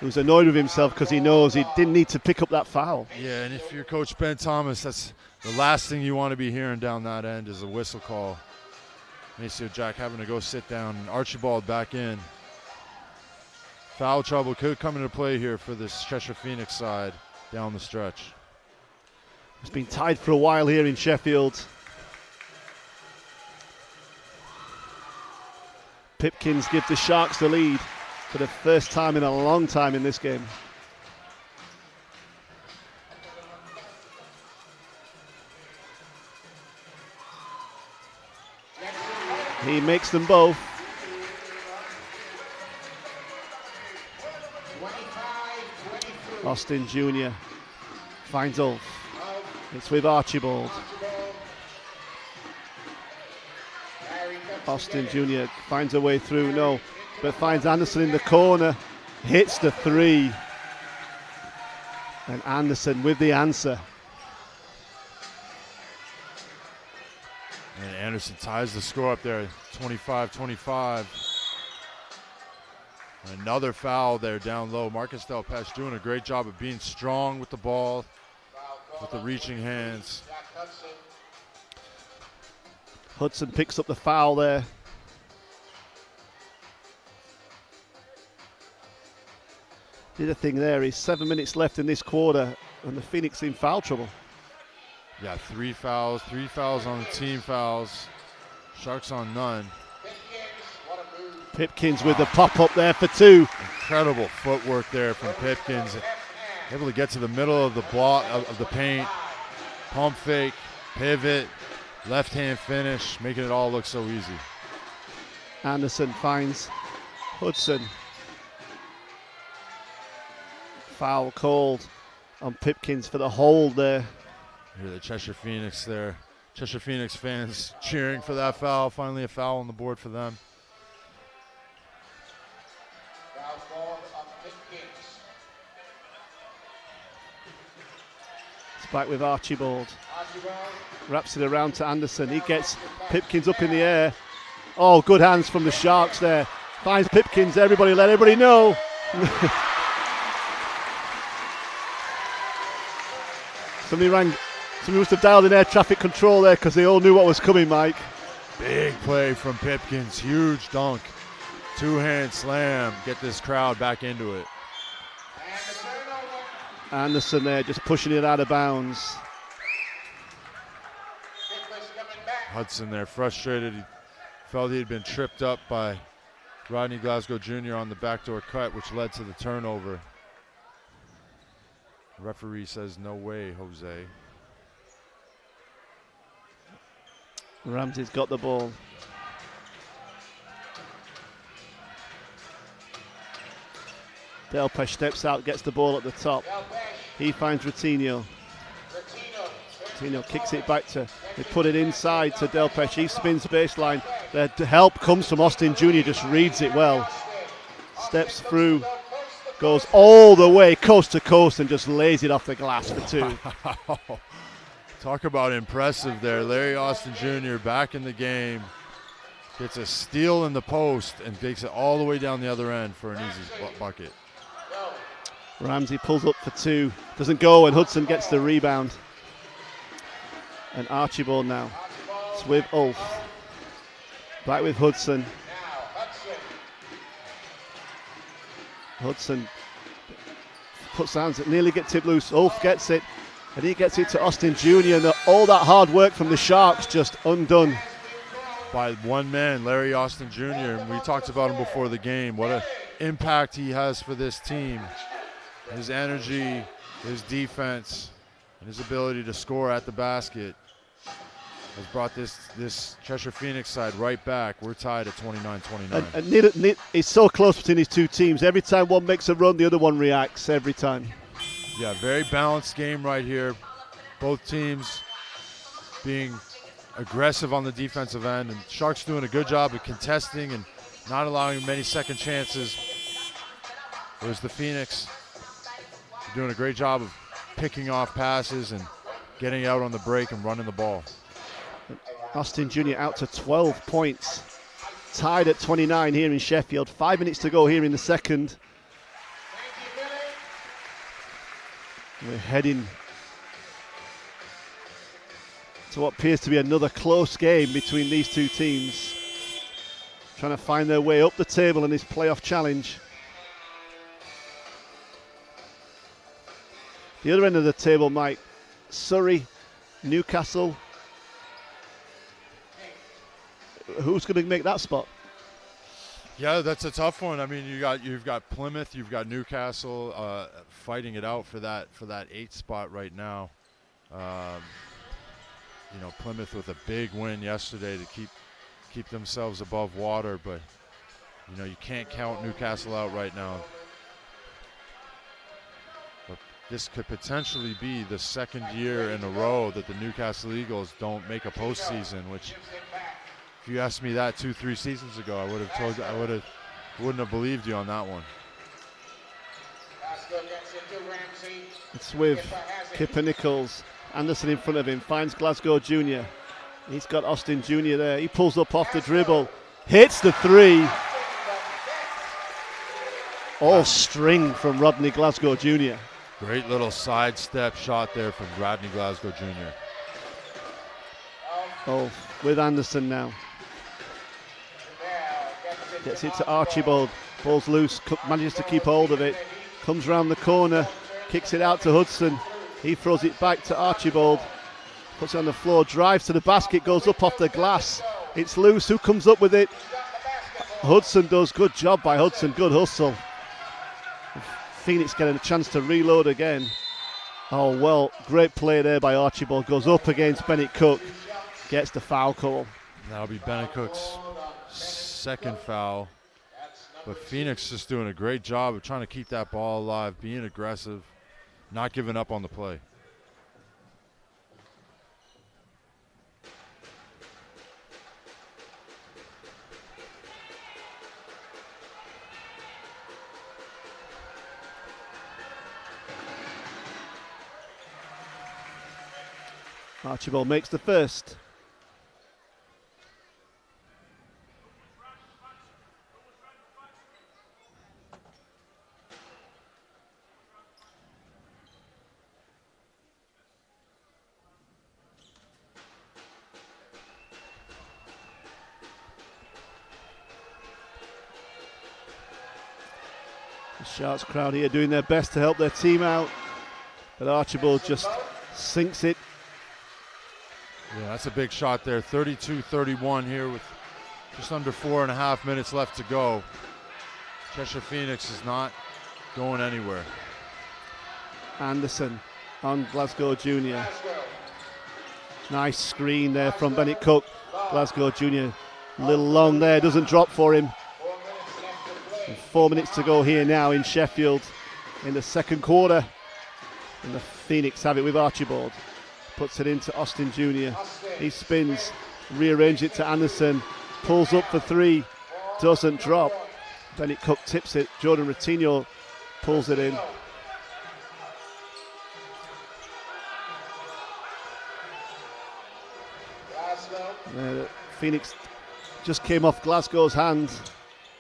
who's annoyed with himself because he knows he didn't need to pick up that foul. Yeah, and if you're Coach Ben Thomas, that's the last thing you want to be hearing down that end is a whistle call. Maceo Jack having to go sit down, and Archibald back in. Foul trouble could come into play here for this Cheshire Phoenix side down the stretch. It's been tied for a while here in Sheffield. Pipkins gives the Sharks the lead for the first time in a long time in this game. He makes them both. Austin Jr. finds Ulf. It's with Archibald. Austin Jr. finds a way through, no, but finds Anderson in the corner, hits the three. And Anderson with the answer. And Anderson ties the score up there, 25-25. Another foul there down low. Marcus Delpesh doing a great job of being strong with the ball, with the reaching hands. Hudson picks up the foul there. The other thing there is 7 minutes left in this quarter and the Phoenix in foul trouble. Yeah, three fouls on the team fouls. Sharks on none. Pipkins with the pop-up there for two. Incredible footwork there from Pipkins. Able to get to the middle of the block of the paint. Pump fake, pivot, left-hand finish, making it all look so easy. Anderson finds Hudson. Foul called on Pipkins for the hold there. Hear the Cheshire Phoenix there. Cheshire Phoenix fans cheering for that foul. Finally a foul on the board for them. It's back with Archibald. Wraps it around to Anderson. He gets Pipkins up in the air. Oh, good hands from the Sharks there. Finds Pipkins. Everybody let everybody know. Somebody must have dialed in air traffic control there because they all knew what was coming, Mike. Big play from Pipkins. Huge dunk. Two-hand slam. Get this crowd back into it. Anderson there just pushing it out of bounds. Hudson there frustrated. He felt he had been tripped up by Rodney Glasgow Jr. on the backdoor cut, which led to the turnover. Referee says no way, Jose. Ramsey's got the ball. Delpesh steps out, gets the ball at the top. He finds Ratinho. Ratinho kicks it back to, they put it inside to Delpesh. He spins baseline. The help comes from Austin Jr., just reads it well. Steps through, goes all the way coast to coast and just lays it off the glass for two. Talk about impressive there. Larry Austin Jr. back in the game. Gets a steal in the post and takes it all the way down the other end for an easy bucket. Ramsey pulls up for two. Doesn't go, and Hudson gets the rebound. And Archibald now. It's with Ulf. Back with Hudson. Hudson puts hands, it nearly gets it loose. Ulf gets it, and he gets it to Austin Jr. And all that hard work from the Sharks just undone. By one man, Larry Austin Jr. And we talked about him before the game. What an impact he has for this team. His energy, his defense, and his ability to score at the basket has brought this Cheshire Phoenix side right back. We're tied at 29-29. And it's so close between these two teams. Every time one makes a run, the other one reacts every time. Yeah, very balanced game right here. Both teams being aggressive on the defensive end, and Sharks doing a good job of contesting and not allowing many second chances. Whereas the Phoenix doing a great job of picking off passes and getting out on the break and running the ball. Austin Jr. out to 12 points. Tied at 29 here in Sheffield. 5 minutes to go here in the second. We're heading to what appears to be another close game between these two teams. Trying to find their way up the table in this playoff challenge. The other end of the table, Mike, Surrey, Newcastle. Who's going to make that spot? Yeah, that's a tough one. I mean, you've got Plymouth, you've got Newcastle fighting it out for that 8th spot right now. You know, Plymouth with a big win yesterday to keep themselves above water, but you know, you can't count Newcastle out right now. But this could potentially be the second year in a row that the Newcastle Eagles don't make a postseason, which, if you asked me that 2-3 seasons ago, I would have told you, wouldn't have believed you on that one. It's with Kipper Nichols. Anderson in front of him, finds Glasgow Jr. He's got Austin Jr. there. He pulls up off the dribble, hits the three. All string from Rodney Glasgow Jr. Great little sidestep shot there from Rodney Glasgow Jr. Oh, with Anderson now. Gets it to Archibald. Ball's loose, manages to keep hold of it. Comes round the corner, kicks it out to Hudson. He throws it back to Archibald. Puts it on the floor, drives to the basket, goes up off the glass. It's loose. Who comes up with it? Hudson does. Good job by Hudson. Good hustle. Phoenix getting a chance to reload again. Oh, well, great play there by Archibald. Goes up against Bennett Cook. Gets the foul call. That'll be Bennett Cook's second foul. But Phoenix just doing a great job of trying to keep that ball alive, being aggressive, not giving up on the play. Archibald makes the first. The Sharks crowd here doing their best to help their team out, but Archibald just sinks it. Yeah, that's a big shot there. 32-31 here with just under 4.5 minutes left to go. Cheshire Phoenix is not going anywhere. Anderson on Glasgow Junior. Nice screen there from Bennett Cook. Glasgow Junior a little long there, doesn't drop for him. And 4 minutes to go here now in Sheffield in the second quarter. And the Phoenix have it with Archibald. Puts it into Austin Jr. He spins, rearranges it to Anderson, pulls up for three, doesn't drop. Bennett Cook tips it, Jordan Ratinho pulls it in. Phoenix just came off Glasgow's hand.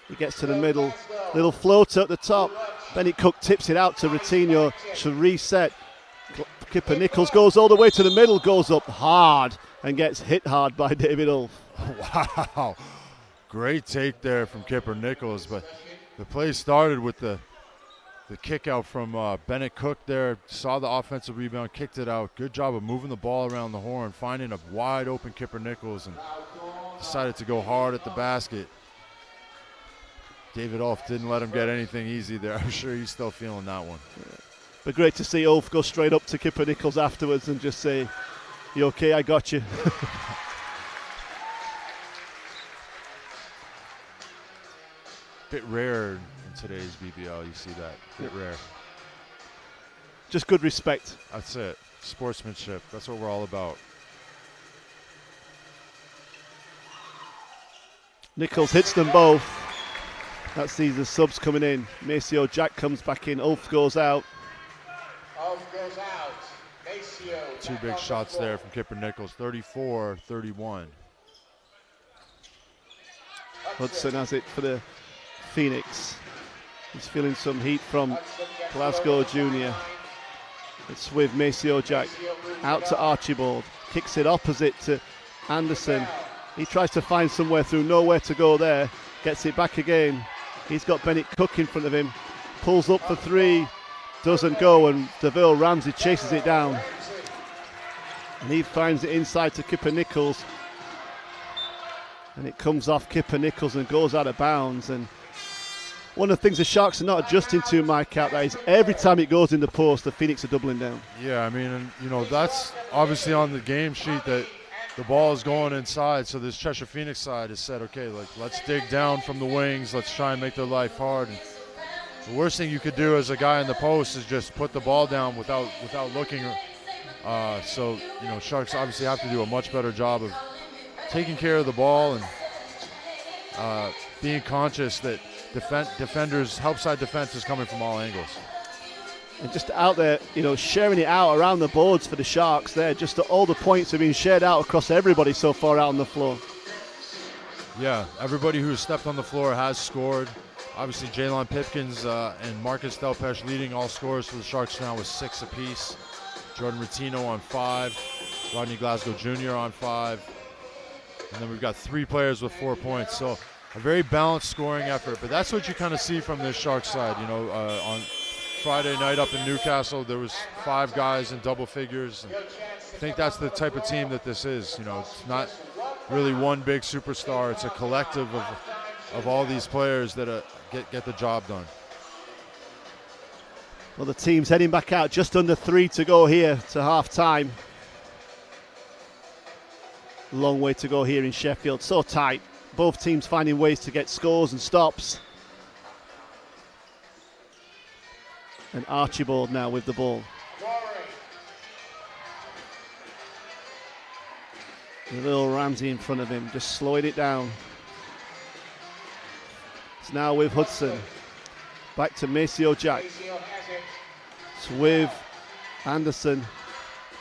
He gets to the middle, little floater at the top. Bennett Cook tips it out to Ratinho to reset. Kipper Nichols goes all the way to the middle, goes up hard and gets hit hard by David Ulf. Wow, great take there from Kipper Nichols, but the play started with the kick out from Bennett Cook there. Saw the offensive rebound, kicked it out. Good job of moving the ball around the horn, finding a wide open Kipper Nichols, and decided to go hard at the basket. David Ulf didn't let him get anything easy there. I'm sure he's still feeling that one. Yeah. But great to see Ulf go straight up to Kipper Nichols afterwards and just say, "You okay? I got you." Bit rare in today's BBL, you see that. Bit rare. Just good respect. That's it. Sportsmanship. That's what we're all about. Nichols hits them both. That sees the subs coming in. Maceo Jack comes back in. Ulf goes out. Two big shots there from Kipper Nichols. 34-31. Hudson has it for the Phoenix. He's feeling some heat from Glasgow Junior. It's with Maceo Jack. Out to Archibald. Kicks it opposite to Anderson. He tries to find somewhere through, nowhere to go there. Gets it back again. He's got Bennett Cook in front of him. Pulls up for three. Doesn't go, and DeVille Ramsey chases it down. And he finds it inside to Kipper Nichols. And it comes off Kipper Nichols and goes out of bounds. And one of the things the Sharks are not adjusting to, Mike, out there is every time it goes in the post, the Phoenix are doubling down. Yeah, I mean, and, you know, that's obviously on the game sheet that the ball is going inside. So this Cheshire Phoenix side has said, okay, like, let's dig down from the wings. Let's try and make their life hard. And the worst thing you could do as a guy in the post is just put the ball down without looking. So, you know, Sharks obviously have to do a much better job of taking care of the ball and being conscious that defenders, help side defense is coming from all angles. And just out there, you know, sharing it out around the boards for the Sharks there. Just all the points are being shared out across everybody so far out on the floor. Yeah, everybody who's stepped on the floor has scored. Obviously, Jalen Pipkins and Marcus Delpeche leading all scorers for the Sharks now with 6 apiece. Jordan Ratinho on 5. Rodney Glasgow Jr. on 5. And then we've got 3 players with 4 points. So a very balanced scoring effort. But that's what you kind of see from this Sharks side. You know, on Friday night up in Newcastle, there was 5 guys in double figures. And I think that's the type of team that this is. You know, it's not really one big superstar. It's a collective of all these players that get the job done. Well, the team's heading back out, just under 3 to go here to half time. Long way to go here in Sheffield, so tight. Both teams finding ways to get scores and stops. And Archibald now with the ball. A little Ramsey in front of him, just slowing it down. It's now with Hudson. Back to Maceo Jack. It's with Anderson.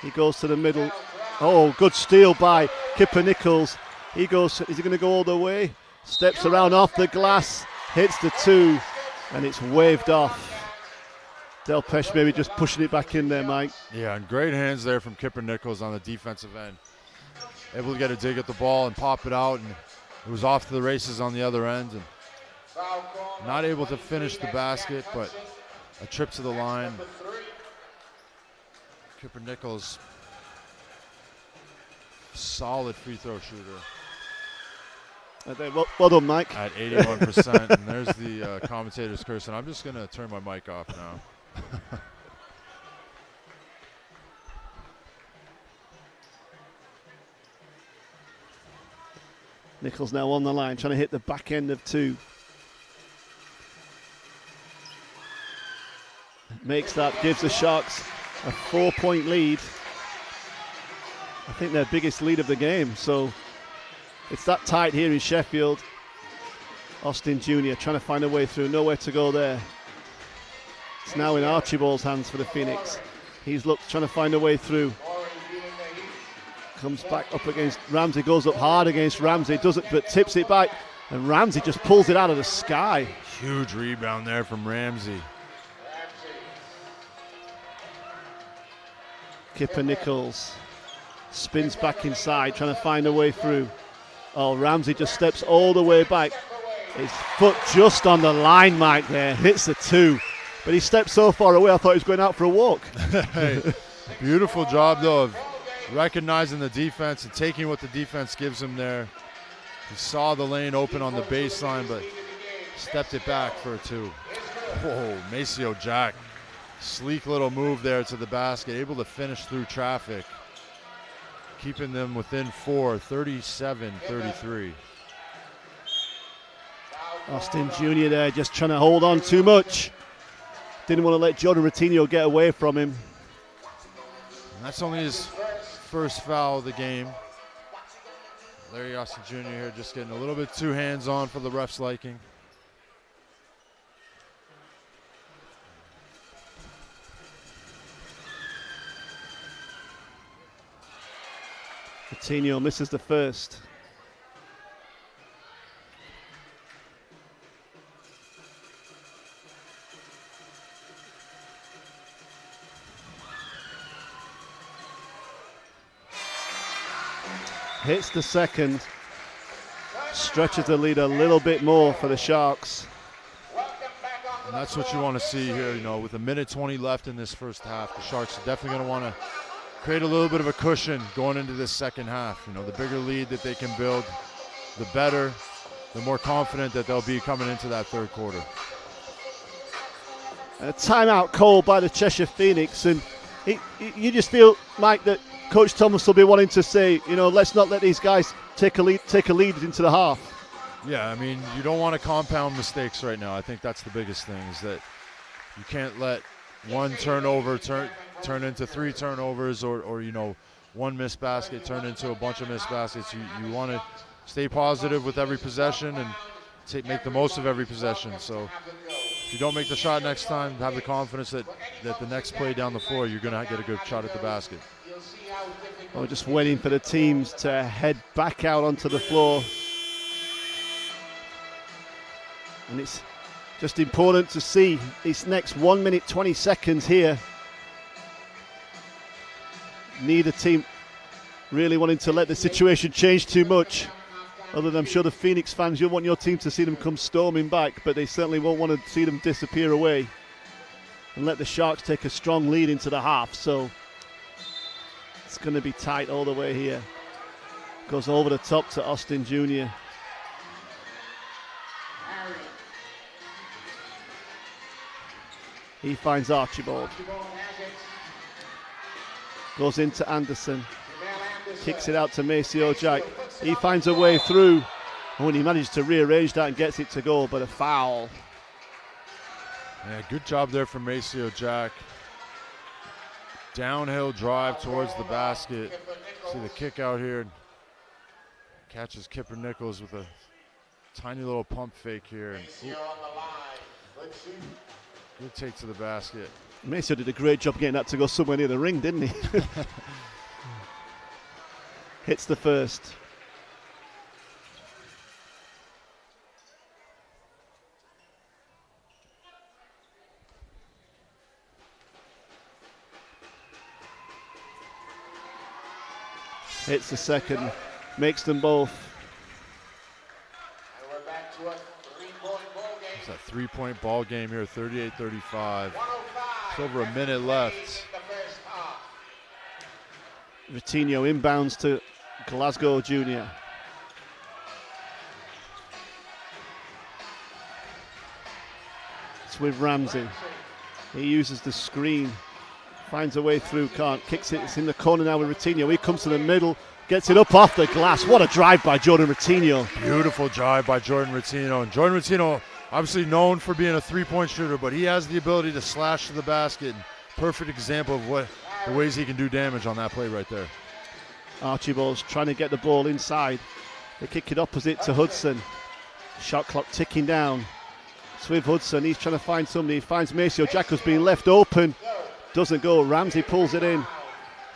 He goes to the middle. Oh, good steal by Kipper Nichols. He goes, is he going to go all the way? Steps around off the glass, hits the 2, and it's waved off. Delpeche maybe just pushing it back in there, Mike. Yeah, and great hands there from Kipper Nichols on the defensive end. Able to get a dig at the ball and pop it out, and it was off to the races on the other end. And not able to finish the basket, but a trip to the line. Kipper Nichols, solid free throw shooter. Well done, Mike. At 81%, and there's the commentator's curse, and I'm just going to turn my mic off now. Nichols now on the line, trying to hit the back end of 2. Makes that, gives the Sharks a 4-point lead. I think their biggest lead of the game, so it's that tight here in Sheffield. Austin Jr. trying to find a way through, nowhere to go there. It's now in Archibald's hands for the Phoenix. He's trying to find a way through. Comes back up against Ramsey, goes up hard against Ramsey, doesn't, but tips it back, and Ramsey just pulls it out of the sky. Huge rebound there from Ramsey. Kipper Nichols spins back inside, trying to find a way through. Oh, Ramsey just steps all the way back. His foot just on the line, Mike, there. Hits the 2. But he stepped so far away, I thought he was going out for a walk. Hey, beautiful job, though, of recognizing the defense and taking what the defense gives him there. He saw the lane open on the baseline, but stepped it back for a 2. Whoa, Maceo Jack. Sleek little move there to the basket, able to finish through traffic, keeping them within 4, 37-33. Austin Jr. there just trying to hold on too much. Didn't want to let Jordan Ratinho get away from him. And that's only his first foul of the game. Larry Austin Jr. here just getting a little bit too hands-on for the ref's liking. Ratinho misses the first. Hits the second. Stretches the lead a little bit more for the Sharks. And that's what you want to see here, you know, with 1:20 left in this first half. The Sharks are definitely going to want to create a little bit of a cushion going into this second half. You know, the bigger lead that they can build, the better, the more confident that they'll be coming into that third quarter. A timeout called by the Cheshire Phoenix, and you just feel, Mike, that Coach Thomas will be wanting to say, you know, let's not let these guys take a lead into the half. Yeah, I mean, you don't want to compound mistakes right now. I think that's the biggest thing, is that you can't let one turnover turn into 3 turnovers, or you know, one missed basket turn into a bunch of missed baskets. You want to stay positive with every possession and make the most of every possession. So if you don't make the shot next time, have the confidence that the next play down the floor, you're going to get a good shot at the basket. We're just waiting for the teams to head back out onto the floor. And it's just important to see this next 1 minute 20 seconds here. Neither team really wanting to let the situation change too much. Other than I'm sure the Phoenix fans, you'll want your team to see them come storming back, but they certainly won't want to see them disappear away and let the Sharks take a strong lead into the half. So it's going to be tight all the way here. Goes over the top to Austin Jr. He finds Archibald. Goes into Anderson. Kicks it out to Maceo Jack. He finds a way through. Oh, and he manages to rearrange that and gets it to go, but a foul. Yeah, good job there from Maceo Jack. Downhill drive towards the basket. See the kick out here. Catches Kipper Nichols with a tiny little pump fake here. Good take to the basket. Maceo did a great job getting that to go somewhere near the ring, didn't he? Hits the first. Hits the second. Makes them both. It's a 3-point ball game here, 38-35. It's over a minute left. Ratinho inbounds to Glasgow Jr. It's with Ramsey. He uses the screen finds a way through, can't, kicks it, it's in the corner now with Ratinho. He comes to the middle, gets it up off the glass. What a drive by Jordan Ratinho. Beautiful drive by Jordan Ratinho. And Jordan Ratinho, obviously known for being a three-point shooter, but he has the ability to slash to the basket. Perfect example of the ways he can do damage on that play right there. Archibald's trying to get the ball inside. They kick it opposite to Hudson. Shot clock ticking down. Swift Hudson, he's trying to find somebody. He finds Maceo. Jacko's being left open. Doesn't go. Ramsey pulls it in.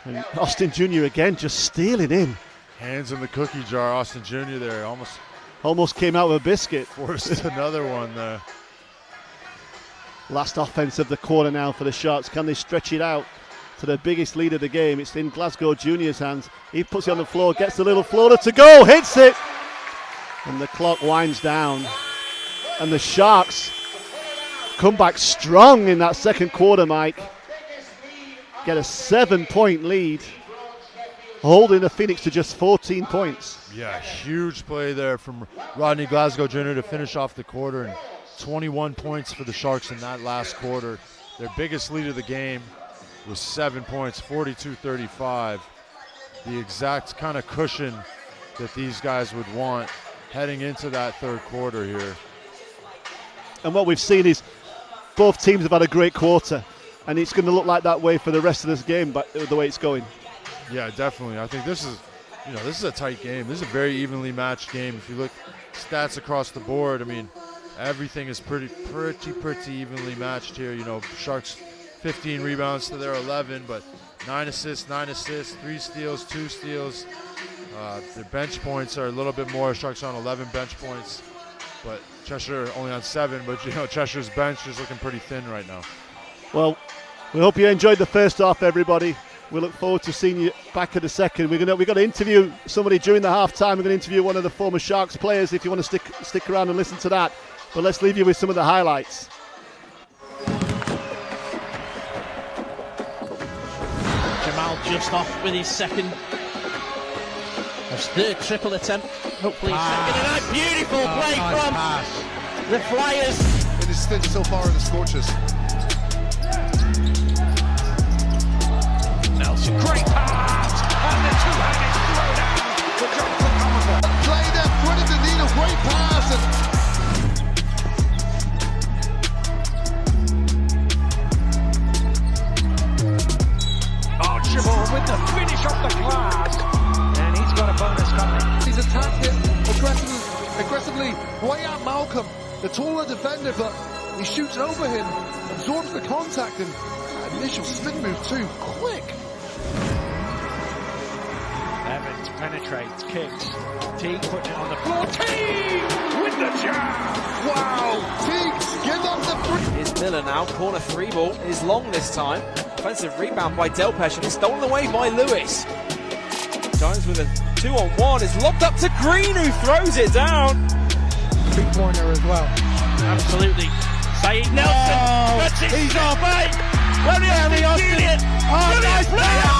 And Austin Jr. again just stealing in. Hands in the cookie jar, Austin Jr. there. Almost came out with a biscuit. Forced another one there. Last offense of the quarter now for the Sharks. Can they stretch it out to the biggest lead of the game? It's in Glasgow Junior's hands. He puts it on the floor, gets the little floater to go, hits it. And the clock winds down. And the Sharks come back strong in that second quarter, Mike. Get a 7-point lead, holding the Phoenix to just 14 points. Yeah, huge play there from Rodney Glasgow Jr. to finish off the quarter, and 21 points for the Sharks in that last quarter. Their biggest lead of the game was 7 points, 42-35. The exact kind of cushion that these guys would want heading into that third quarter here. And what we've seen is both teams have had a great quarter, and it's going to look like that way for the rest of this game, but the way it's going. Yeah, definitely. I think this is a tight game. This is a very evenly matched game. If you look stats across the board, I mean, everything is pretty evenly matched here. Sharks 15 rebounds to their 11, but 9 assists, 3 steals, 2 steals. Their bench points are a little bit more. Sharks on 11 bench points, but Cheshire only on 7. But Cheshire's bench is looking pretty thin right now. Well, we hope you enjoyed the first half, everybody. We look forward to seeing you back at the second. We're going to interview somebody during the half time. We're going to interview one of the former Sharks players if you want to stick around and listen to that. But let's leave you with some of the highlights. Jamal just off with his second. His third triple attempt. Hopefully second. And a beautiful play from the Flyers. In his stint so far in the Scorchers. Nelson, great pass! And the two-handed throwdown for Jonathan Comerford. Play there, Brennan Danilo, great pass. Archibald with the finish off the glass. And he's got a bonus coming. He's attacked it aggressively, way out Malcolm, the taller defender, but he shoots over him, absorbs the contact, and that initial spin move too quick. Evans penetrates, kicks. Teague puts it on the floor. Teague with the jam. Wow, Teague, give up the free. Here's Miller now, corner 3 ball is long this time. Offensive rebound by Delpesh and it's stolen away by Lewis. Jones with a 2-on-1 is lobbed up to Green, who throws it down. 3-pointer as well. Absolutely. Saeed Nelson. That's it. He's off, mate. Larry Austin. Oh, nice play. Oh,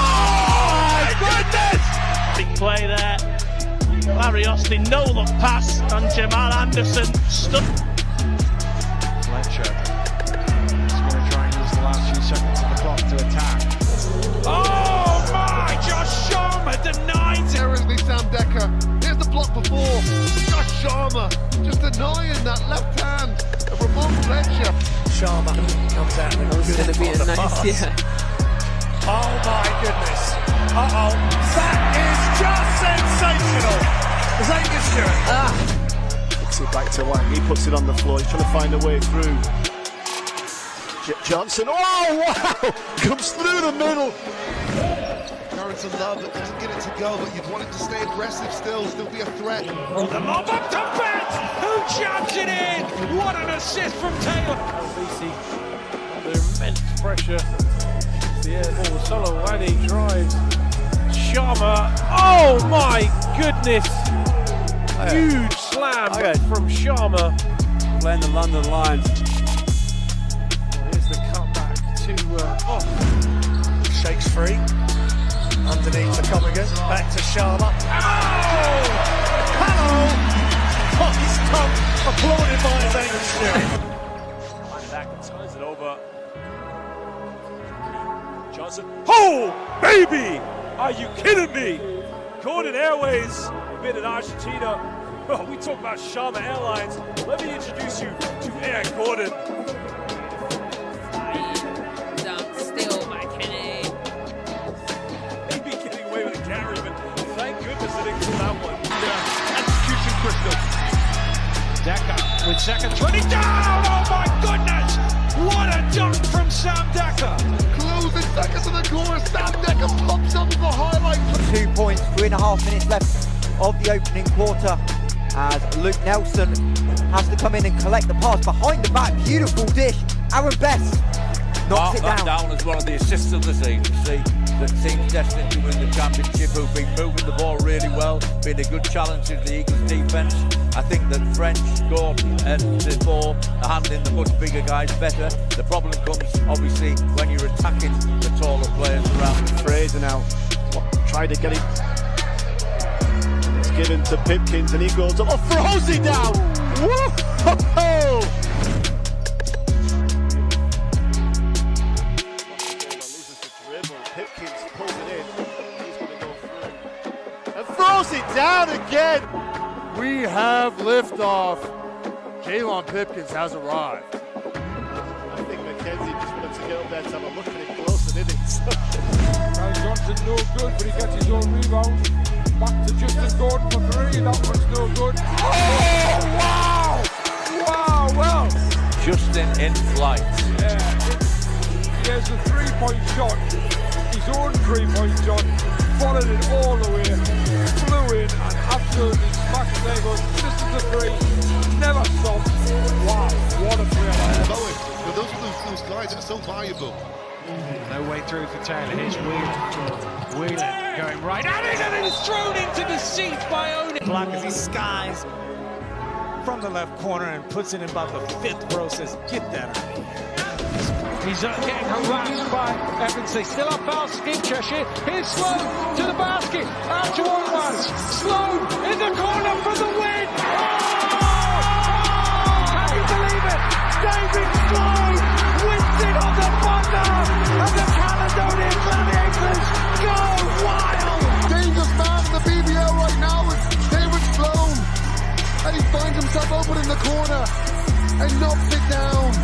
my goodness. Big play there. Larry Austin, no look pass, and Jamal Anderson stuck. Fletcher. He's going to try and use the last few seconds of the clock to attack. Oh my! Josh Sharma denied it. There is Sam Decker. Here's the block before. Josh Sharma just denying that left hand of Ramon Fletcher. Sharma comes out and It's going to be a nice, yeah. Oh my goodness. Uh-oh. That is just sensational. Xavier Stewart. Puts it back to Wang. He puts it on the floor. He's trying to find a way through. Johnson. Oh, wow! Comes through the middle. Carrington Love doesn't get it to go, but you'd want it to stay aggressive still be a threat. The lob up to Bet, who jabs it in. What an assist from Taylor. BC under immense pressure. The air ball, Solo Wani drives. Sharma, oh my goodness! Huge slam from Sharma. Playing the London Lions. Here's the cutback to Shakes free. Underneath to Commingham. Back to Sharma. Oh! Hello! His tongue applauded by Xavier Stewart. Back and turns it over. Johnson. Oh, baby! Are you kidding me? Gordon Airways, been in Argentina. Oh, we talk about Sharma Airlines. Let me introduce you to Air Gordon. Down still by Kenny. Maybe getting away with a carry, but thank goodness I didn't call that one. Execution Crystal. Decker with seconds running down. Oh my goodness! What a dunk from Sam Decker. Closing seconds in the corner. Sam Decker pops up with the highlight. 2 points, 3.5 minutes left of the opening quarter. As Luke Nelson has to come in and collect the pass behind the back. Beautiful dish. Aaron Best knocks it down. Down as one of the assists of the season. See, that seems destined to win the championship, who've been moving the ball really well, been a good challenge to the Eagles defence. I think that French, Gordon and before are handling the much bigger guys better. The problem comes obviously when you're attacking the taller players around. Fraser now trying to get it. It's given to Pipkins and he goes up. Oh, throws it down! Whoa! Pipkins pulls it in. He's going to go through. And throws it down again! We have liftoff. Jalon Pipkins has arrived. I think McKenzie just wanted to get up there to have a look at it closer, didn't it? Johnson no good, but he gets his own rebound. Back to Justin Gordon for 3. That one's no good. Oh, wow! Wow, well. Justin in flight. Yeah, he has a 3-point shot. His own 3-point shot. Followed it all the way. Flew in and absolutely smacked it there. Goes, this is the 3. Never stopped. Wow, what a player. But those are those guys that are so valuable. No way through for Taylor. Here's Whelan going right at it, and it's thrown into the seat by Owen. Block as he skies from the left corner and puts it in about the 5th row. Says, get that out of here. He's getting harassed by Evans. They still have foul scheme, Cheshire. Here's Sloan to the basket. Out to one. Sloan in the corner for the win. Oh! Can you believe it? David Sloan wins it on the buzzer. And the Caledonian Gladiators go wild. Dangerous man in the BBL right now is David Sloan. And he finds himself open in the corner and knocks it down.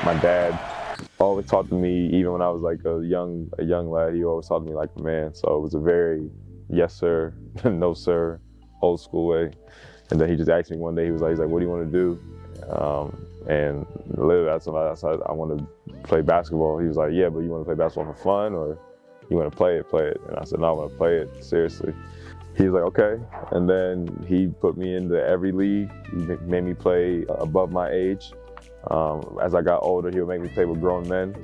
My dad always talked to me, even when I was like a young lad, he always talked to me like a man. So it was a very yes sir, no sir, old school way. And then he just asked me one day, he's like, what do you want to do? And literally that's when I said, I want to play basketball. He was like, yeah, but you want to play basketball for fun or you want to play it? And I said, no, I want to play it, seriously. He was like, okay. And then he put me into every league. He made me play above my age. As I got older, he would make me play with grown men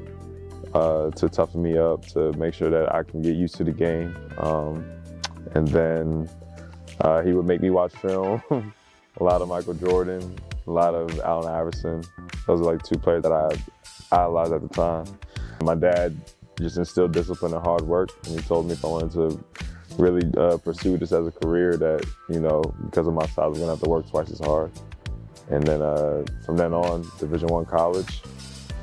to toughen me up, to make sure that I can get used to the game. And then he would make me watch film, a lot of Michael Jordan, a lot of Allen Iverson. Those are like 2 players that I idolized at the time. My dad just instilled discipline and hard work, and he told me if I wanted to really pursue this as a career that, you know, because of my size, I was gonna have to work twice as hard. And then from then on, Division I college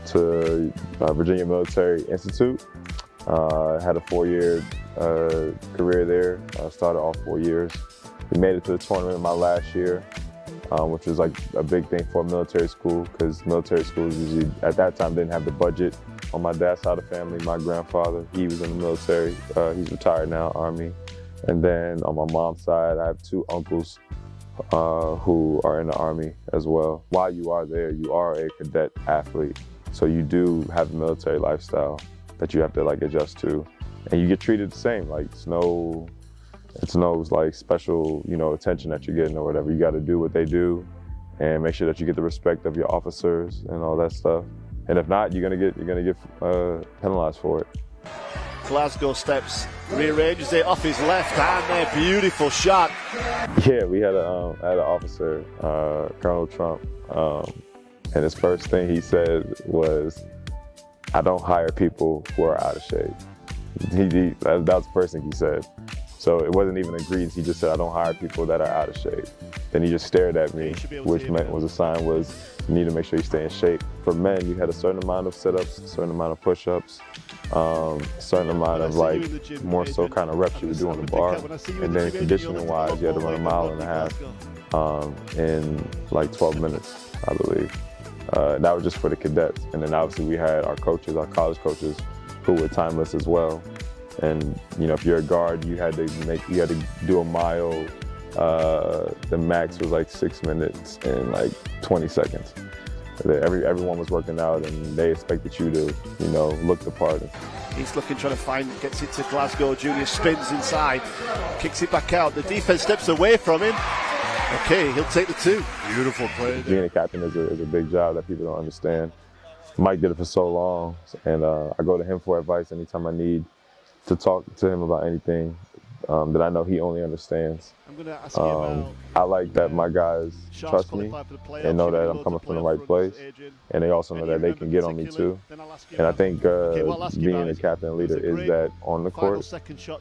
to Virginia Military Institute. Had a 4-year career there. Started all 4 years. We made it to the tournament my last year, which was like a big thing for a military school because military schools usually, at that time, didn't have the budget. On my dad's side of the family, my grandfather, he was in the military. He's retired now, Army. And then on my mom's side, I have 2 uncles who are in the Army as well. While you are there, you are a cadet athlete. So you do have a military lifestyle that you have to like adjust to. And you get treated the same, like it's no like special, you know, attention that you're getting or whatever. You gotta do what they do and make sure that you get the respect of your officers and all that stuff. And if not, you're gonna get penalized for it. Glasgow steps, rearranges it off his left hand there, beautiful shot. Yeah, we had an officer, Colonel Trump, and his first thing he said was, I don't hire people who are out of shape. That was the first thing he said. So it wasn't even a greeting. He just said, I don't hire people that are out of shape. Then he just stared at me, which meant was a sign was you need to make sure you stay in shape. For men, you had a certain amount of sit-ups, a certain amount of push-ups, a certain amount of like more so kind of reps you would do on the bar. And then conditioning-wise, you had to run a mile and a half in like 12 minutes, I believe. That was just for the cadets. And then obviously we had our coaches, our college coaches, who were timeless as well. And you know, if you're a guard, you had to do a mile. The max was like 6 minutes and like 20 seconds. Everyone was working out, and they expected you to, you know, look the part. He's looking, trying to find, gets it to Glasgow. Junior spins inside, kicks it back out. The defense steps away from him. Okay, he'll take the 2. Beautiful play. Being a captain is a big job that people don't understand. Mike did it for so long, and I go to him for advice anytime I need to talk to him about anything that I know he only understands. I'm going to ask you about, I like that my guys trust me and know that I'm coming from the right place, and they also know that they can get on me too. And I think being a captain and leader is that on the court,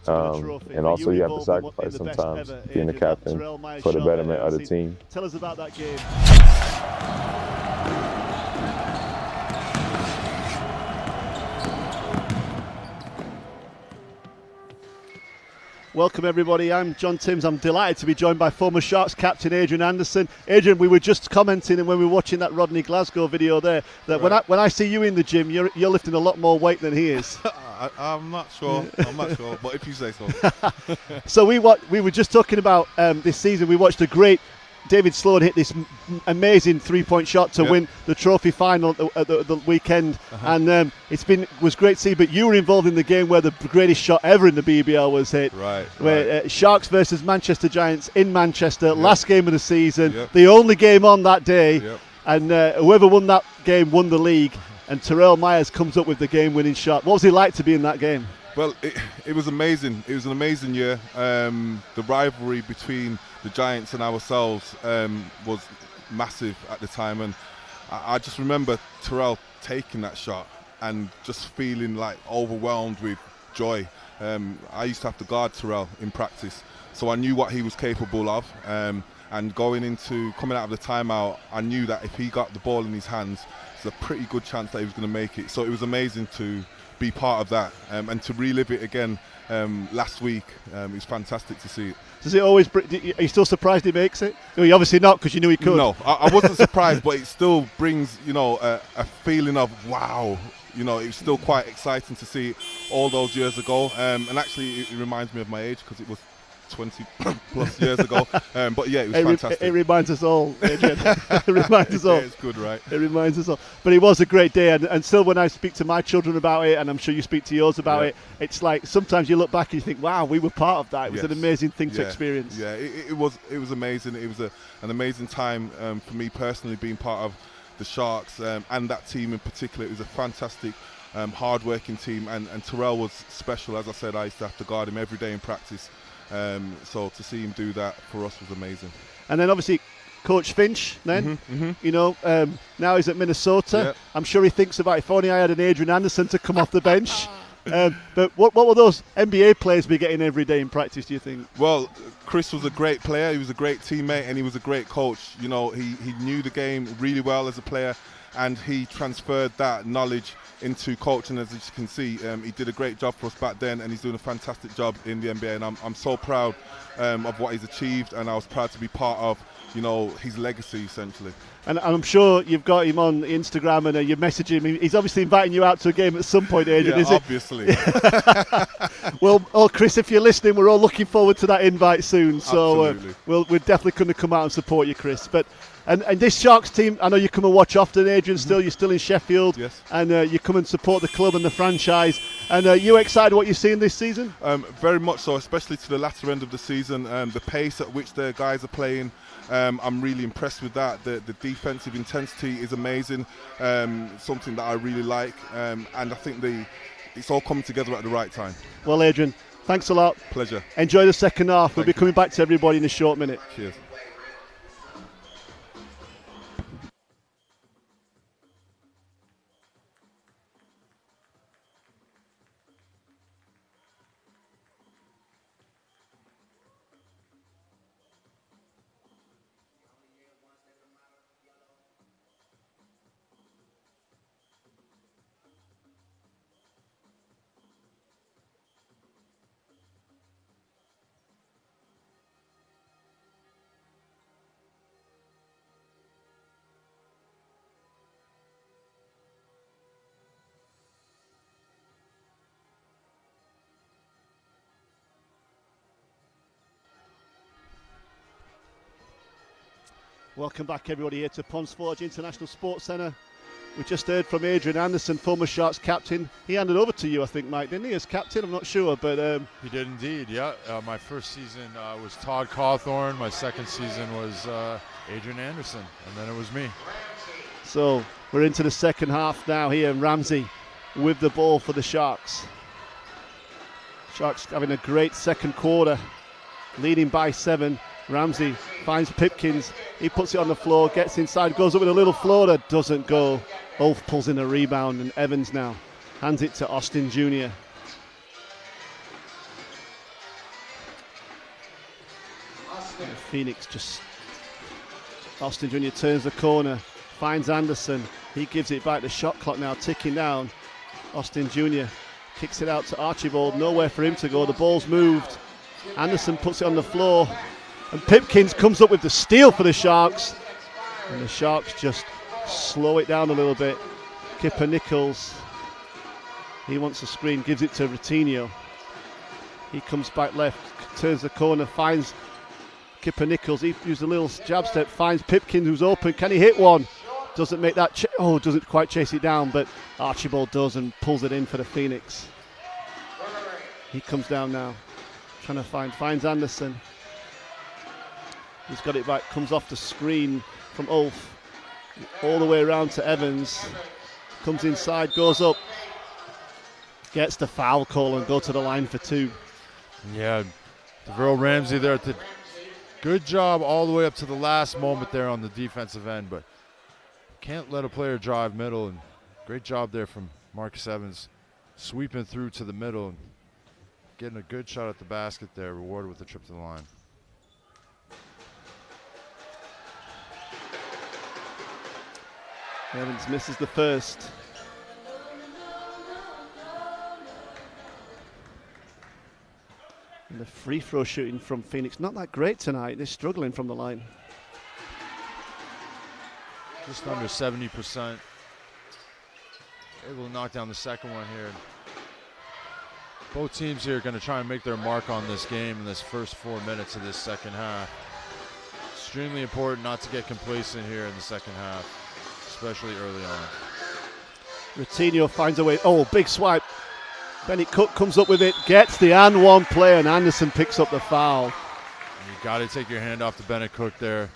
and also you have to sacrifice sometimes being a captain for the betterment of the team. Tell us about that game. Welcome everybody, I'm John Timms. I'm delighted to be joined by former Sharks captain Adrian Anderson. Adrian, we were just commenting, and when we were watching that Rodney Glasgow video there, that when I see you in the gym, you're lifting a lot more weight than he is. I'm not sure, but if you say so. So we were just talking about this season. We watched a great David Sloan hit this amazing three-point shot to win the trophy final at the weekend, and was great to see. But you were involved in the game where the greatest shot ever in the BBL was hit. Where Sharks versus Manchester Giants in Manchester, last game of the season, the only game on that day, and whoever won that game won the league. And Terrell Myers comes up with the game-winning shot. What was it like to be in that game? Well, it was amazing. It was an amazing year. The rivalry between the Giants and ourselves was massive at the time, and I just remember Terrell taking that shot and just feeling like overwhelmed with joy. I used to have to guard Terrell in practice, so I knew what he was capable of, and coming out of the timeout, I knew that if he got the ball in his hands, there's a pretty good chance that he was going to make it. So it was amazing to be part of that, and to relive it again last week. It was fantastic to see it. Does it always? Are you still surprised he makes it? No, you're obviously not, because you knew he could. No, I wasn't surprised, but it still brings, you know, a feeling of wow. You know, it's still quite exciting to see it all those years ago. And actually, it reminds me of my age, because it was 20 plus years ago. But yeah, it was fantastic. It reminds us all, Adrian. It reminds us all. Yeah, it's good, right? It reminds us all. But it was a great day, and still when I speak to my children about it, and I'm sure you speak to yours about it, it's like sometimes you look back and you think, wow, we were part of that. It was an amazing thing to experience. Yeah, it was amazing. It was an amazing time for me personally, being part of the Sharks and that team in particular. It was a fantastic, hard-working team, and Terrell was special. As I said, I used to have to guard him every day in practice. So to see him do that for us was amazing. And then obviously Coach Finch then, you know, now he's at Minnesota. I'm sure he thinks about, if only I had an Adrian Anderson to come off the bench. But what will those NBA players be getting every day in practice, do you think? Well, Chris was a great player. He was a great teammate, and he was a great coach. You know, he knew the game really well as a player, and he transferred that knowledge into coaching. As you can see, he did a great job for us back then, and he's doing a fantastic job in the NBA, and I'm so proud of what he's achieved, and I was proud to be part of, you know, his legacy essentially. And I'm sure you've got him on Instagram, and you're messaging him. He's obviously inviting you out to a game at some point, Adrian, is obviously. it? Well, Chris, if you're listening, we're all looking forward to that invite soon. So we're definitely going to come out and support you, Chris. But and this Sharks team, I know you come and watch often, Adrian. You're still in Sheffield, and you come and support the club and the franchise. And are you excited what you're seeing this season? Very much so, especially to the latter end of the season. The pace at which the guys are playing, I'm really impressed with that. The defensive intensity is amazing, something that I really like, and I think it's all coming together at the right time. Well, Adrian, thanks a lot. Pleasure. Enjoy the second half. We'll be coming back to everybody in a short minute. Cheers. Welcome back, everybody, here to Ponds Forge International Sports Centre. We just heard from Adrian Anderson, former Sharks captain. He handed over to you, I think, Mike, didn't he, as captain? I'm not sure, but... He did indeed, yeah. My first season was Todd Cawthorn. My second season was Adrian Anderson, and then it was me. So we're into the second half now here, and Ramsey with the ball for the Sharks. Sharks having a great second quarter, leading by 7. Ramsey finds Pipkins, he puts it on the floor, gets inside, goes up with a little floater, doesn't go. Ulf pulls in a rebound, and Evans now hands it to Austin Jr. And Phoenix just, Austin Jr. turns the corner, finds Anderson, he gives it back, the shot clock now ticking down. Austin Jr. kicks it out to Archibald, nowhere for him to go, the ball's moved. Anderson puts it on the floor, and Pipkins comes up with the steal for the Sharks. And the Sharks just slow it down a little bit. Kipper Nichols, he wants a screen, gives it to Routinho. He comes back left, turns the corner, finds Kipper Nichols. He used a little jab step, finds Pipkins who's open. Can he hit one? Doesn't make that, doesn't quite chase it down, but Archibald does and pulls it in for the Phoenix. He comes down now, trying to finds Anderson. He's got it back, comes off the screen from Ulf, all the way around to Evans. Comes inside, goes up, gets the foul call and go to the line for 2. Yeah, DeVille Ramsey there. Good job all the way up to the last moment there on the defensive end, but can't let a player drive middle. And great job there from Marcus Evans, sweeping through to the middle and getting a good shot at the basket there, rewarded with the trip to the line. Evans misses the first. And the free throw shooting from Phoenix, not that great tonight. They're struggling from the line. Just under 70%. Able to knock down the second one here. Both teams here are going to try and make their mark on this game in this first 4 minutes of this second half. Extremely important not to get complacent here in the second half, especially early on. Routinho finds a way. Oh, big swipe. Bennett Cook comes up with it, gets the and one play, and Anderson picks up the foul. You got to take your hand off the Bennett Cook there.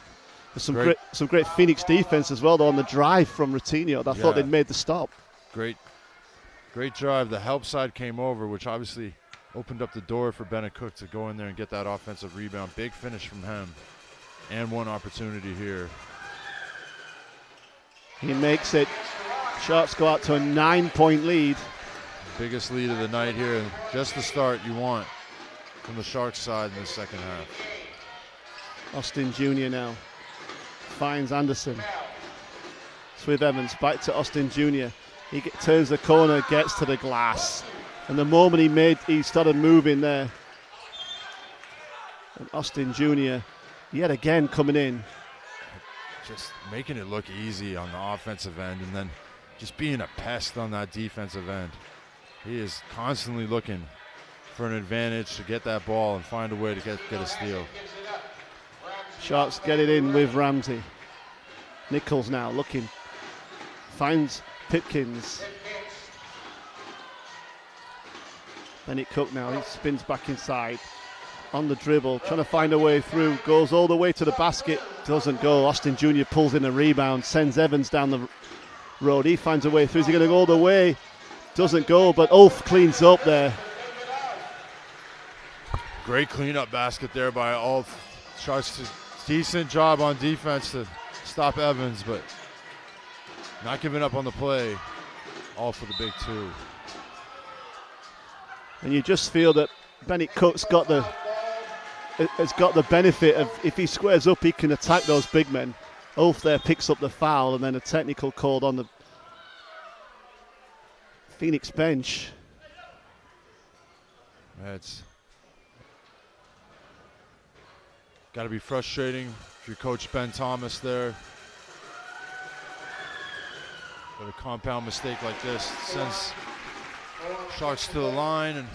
There's some great Phoenix defense as well, though, on the drive from Routinho. I thought they'd made the stop. Great drive. The help side came over, which obviously opened up the door for Bennett Cook to go in there and get that offensive rebound. Big finish from him, and one opportunity here. He makes it. Sharks go out to a 9-point lead. Biggest lead of the night here, and just the start you want from the Sharks side in the second half. Austin Jr. now finds Anderson. It's with Evans, back to Austin Jr. He turns the corner, gets to the glass, and the moment he started moving there. And Austin Jr. yet again coming in. Just making it look easy on the offensive end, and then just being a pest on that defensive end. He is constantly looking for an advantage to get that ball and find a way to get a steal. Sharks get it in with Ramsey. Nichols now looking, finds Pipkins. Bennett Cook now, he spins back inside on the dribble, trying to find a way through, goes all the way to the basket, doesn't go. Austin Jr. pulls in a rebound, sends Evans down the road. He finds a way through. Is he going to go all the way? Doesn't go, but Ulf cleans up there. Great cleanup basket there by Ulf. Sharks decent job on defense to stop Evans, but not giving up on the play. All for the big 2. And you just feel that Bennett Cook's has got the benefit of, if he squares up, he can attack those big men. Ulf there picks up the foul, and then a technical called on the Phoenix bench. It's got to be frustrating if you're Coach Ben Thomas there. But a compound mistake like this sends Sharks to the line and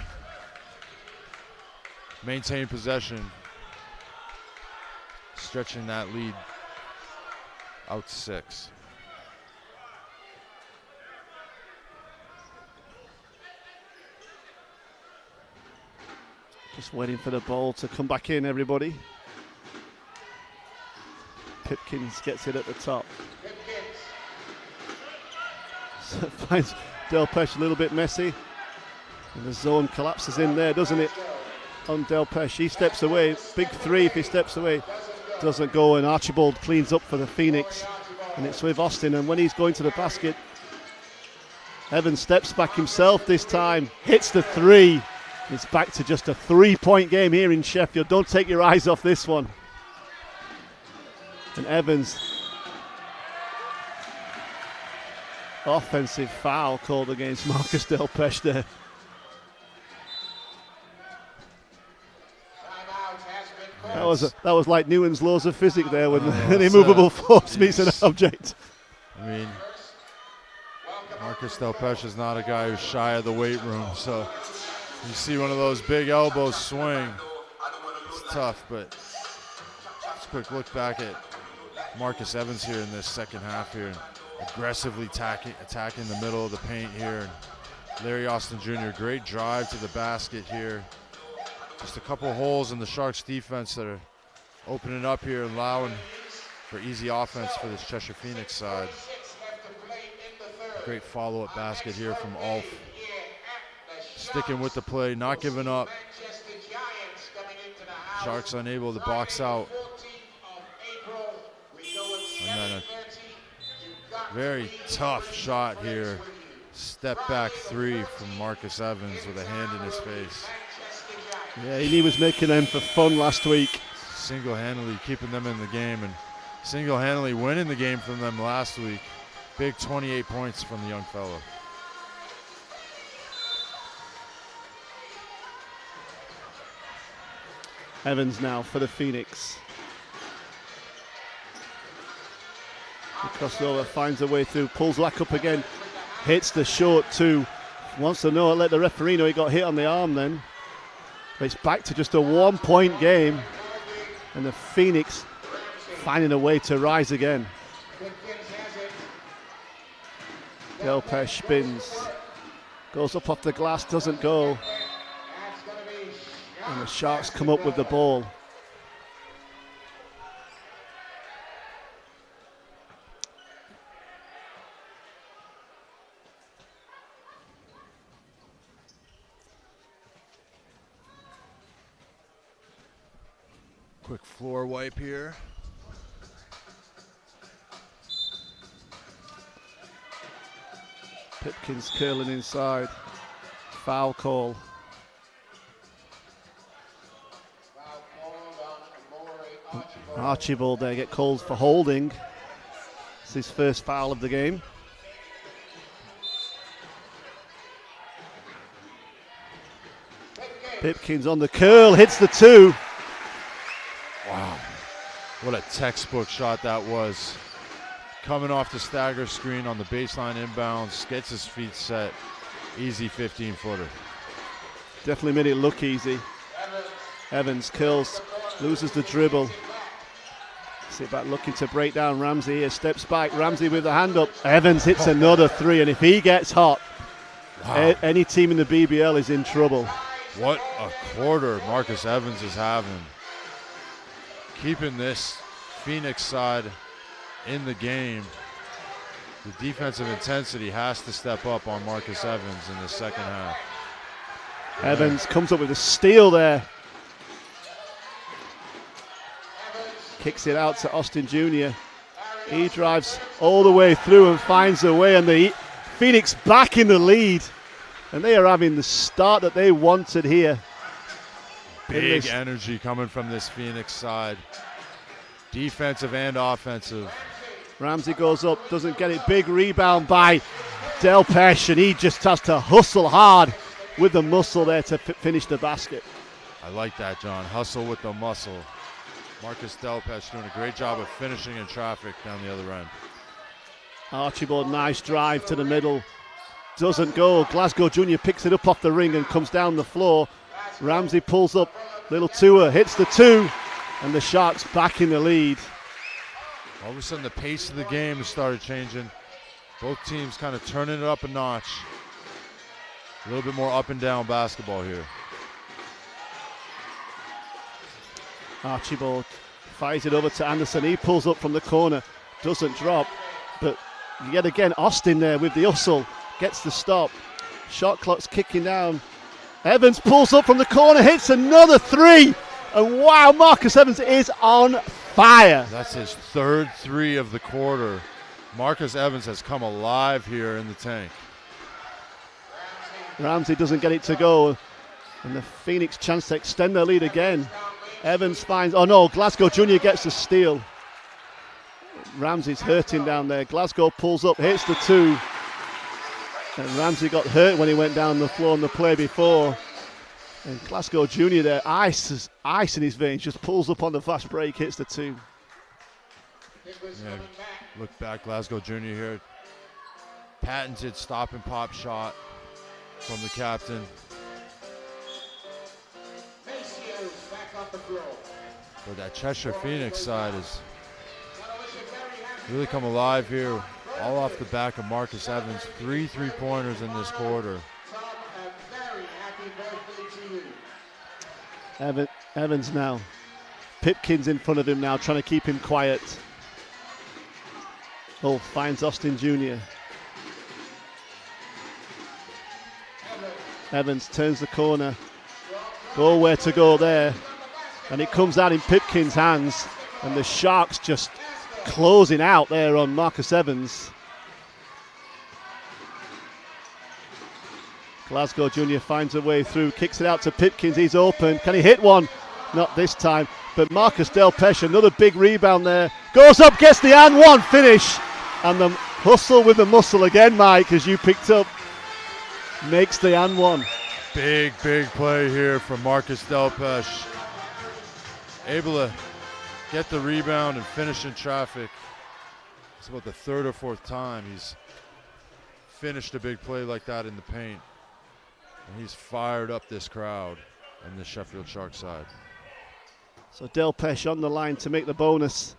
maintain possession, stretching that lead out 6. Just waiting for the ball to come back in, everybody. Pipkins gets it at the top. So finds Delpesh a little bit messy. And the zone collapses in there, doesn't it? On Delpesh. He steps away. Big 3 if he steps away. Doesn't go, and Archibald cleans up for the Phoenix. And it's with Austin, and when he's going to the basket, Evans steps back himself this time. Hits the 3. It's back to just a 3-point game here in Sheffield. Don't take your eyes off this one. And Evans, offensive foul called against Marcus Delpesh there. That was like Newton's laws of physics there, when an immovable force meets an object. I mean, Marcus Delpesh is not a guy who's shy of the weight room, so you see one of those big elbows swing. It's tough, but just a quick look back at Marcus Evans here in this second half here, aggressively attacking the middle of the paint here. And Larry Austin Jr., great drive to the basket here. Just a couple holes in the Sharks defense that are opening up here, allowing for easy offense for this Cheshire Phoenix side. Great follow-up basket here from Ulf. Sticking with the play, not giving up. Sharks unable to box out. And then a very tough shot here. Step back 3 from Marcus Evans with a hand in his face. Yeah, he was making them for fun last week. Single-handedly keeping them in the game and single-handedly winning the game from them last week. Big 28 points from the young fellow. Evans now for the Phoenix. He crosses over, finds a way through, pulls back up again, hits the short 2. Wants to know, let the referee know he got hit on the arm then. But it's back to just a 1-point game, and the Phoenix finding a way to rise again. Delpesh spins, goes up off the glass, doesn't go. And the Sharks come up with the ball. Quick floor wipe here. Pipkins curling inside. Foul call. Archibald there get called for holding. It's his first foul of the game. Pipkins on the curl, hits the 2. Wow, what a textbook shot that was. Coming off the stagger screen on the baseline inbounds, gets his feet set. Easy 15-footer. Definitely made it look easy. Evans curls, loses the dribble. Sit back looking to break down Ramsey here, steps back, Ramsey with the hand up. Evans hits another 3, and if he gets hot, any team in the BBL is in trouble. What a quarter Marcus Evans is having. Keeping this Phoenix side in the game. The defensive intensity has to step up on Marcus Evans in the second half. Evans comes up with a steal there. Kicks it out to Austin Jr. He drives all the way through and finds a way, and the Phoenix back in the lead. And they are having the start that they wanted here. Big energy coming from this Phoenix side. Defensive and offensive. Ramsey goes up, doesn't get it. Big rebound by Delpesh, and he just has to hustle hard with the muscle there to finish the basket. I like that, John. Hustle with the muscle. Marcus Delpesh doing a great job of finishing in traffic down the other end. Archibald, nice drive to the middle. Doesn't go. Glasgow Jr. picks it up off the ring and comes down the floor. Ramsey pulls up. Little Tua hits the 2. And the Sharks back in the lead. All of a sudden, the pace of the game has started changing. Both teams kind of turning it up a notch. A little bit more up and down basketball here. Archibald fires it over to Anderson. He pulls up from the corner, doesn't drop, but yet again Austin there with the hustle, gets the stop. Shot clock's kicking down. Evans pulls up from the corner, hits another three, and wow, Marcus Evans is on fire. That's his third three of the quarter. Marcus Evans has come alive here in the tank. Ramsey doesn't get it to go, and the Phoenix chance to extend their lead again. Evans finds, oh no, Glasgow Jr. gets the steal. Ramsey's hurting down there. Glasgow pulls up, hits the two. And Ramsey got hurt when he went down the floor in the play before. And Glasgow Jr. there, ice in his veins, just pulls up on the fast break, hits the two. Yeah, look back, Glasgow Jr. here. Patented stop and pop shot from the captain. But that Cheshire Phoenix side has really come alive here, all off the back of Marcus Evans. 3 3-pointers in this quarter. Evans now. Pipkins in front of him now, trying to keep him quiet. Oh, finds Austin Jr. Evans turns the corner. Go where to go there. And it comes out in Pipkins' hands. And the Sharks just closing out there on Marcus Evans. Glasgow Jr. finds a way through, kicks it out to Pipkins. He's open. Can he hit one? Not this time. But Marcus Delpesh, another big rebound there. Goes up, gets the and one finish. And the hustle with the muscle again, Mike, as you picked up, makes the and one. Big play here from Marcus Delpesh. Able to get the rebound and finish in traffic. It's about the third or fourth time he's finished a big play like that in the paint. And he's fired up this crowd on the Sheffield Sharks side. So Delpesh on the line to make the bonus.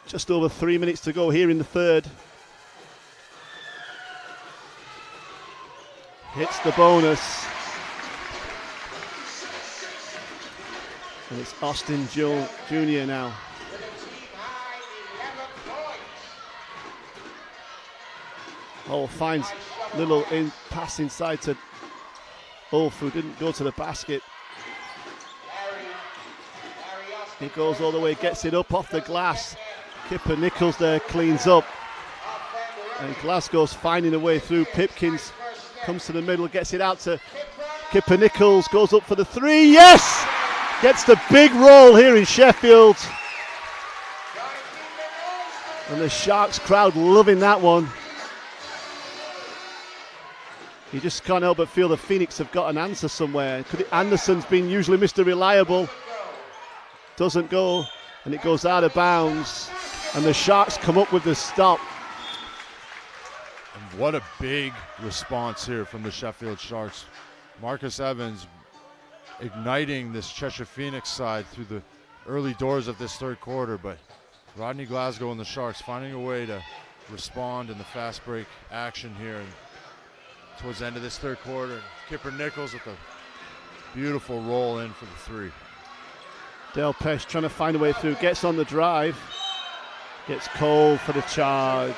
Just over 3 minutes to go here in the third. Hits the bonus. And it's Austin Jr. now. Oh, finds little pass inside to Ulf, who didn't go to the basket. He goes all the way, gets it up off the glass. Kipper Nichols there cleans up. And Glasgow's finding a way through. Pipkins comes to the middle, gets it out to Kipper Nichols, goes up for the three. Yes! Gets the big roll here in Sheffield. And the Sharks crowd loving that one. You just can't help but feel the Phoenix have got an answer somewhere. Anderson's been usually Mr. Reliable. Doesn't go, and it goes out of bounds. And the Sharks come up with the stop. And what a big response here from the Sheffield Sharks. Marcus Evans igniting this Cheshire Phoenix side through the early doors of this third quarter, but Rodney Glasgow and the Sharks finding a way to respond in the fast break action here and towards the end of this third quarter. Kipper Nichols with a beautiful roll in for the three. Delpesh trying to find a way through, gets on the drive, gets Cole for the charge.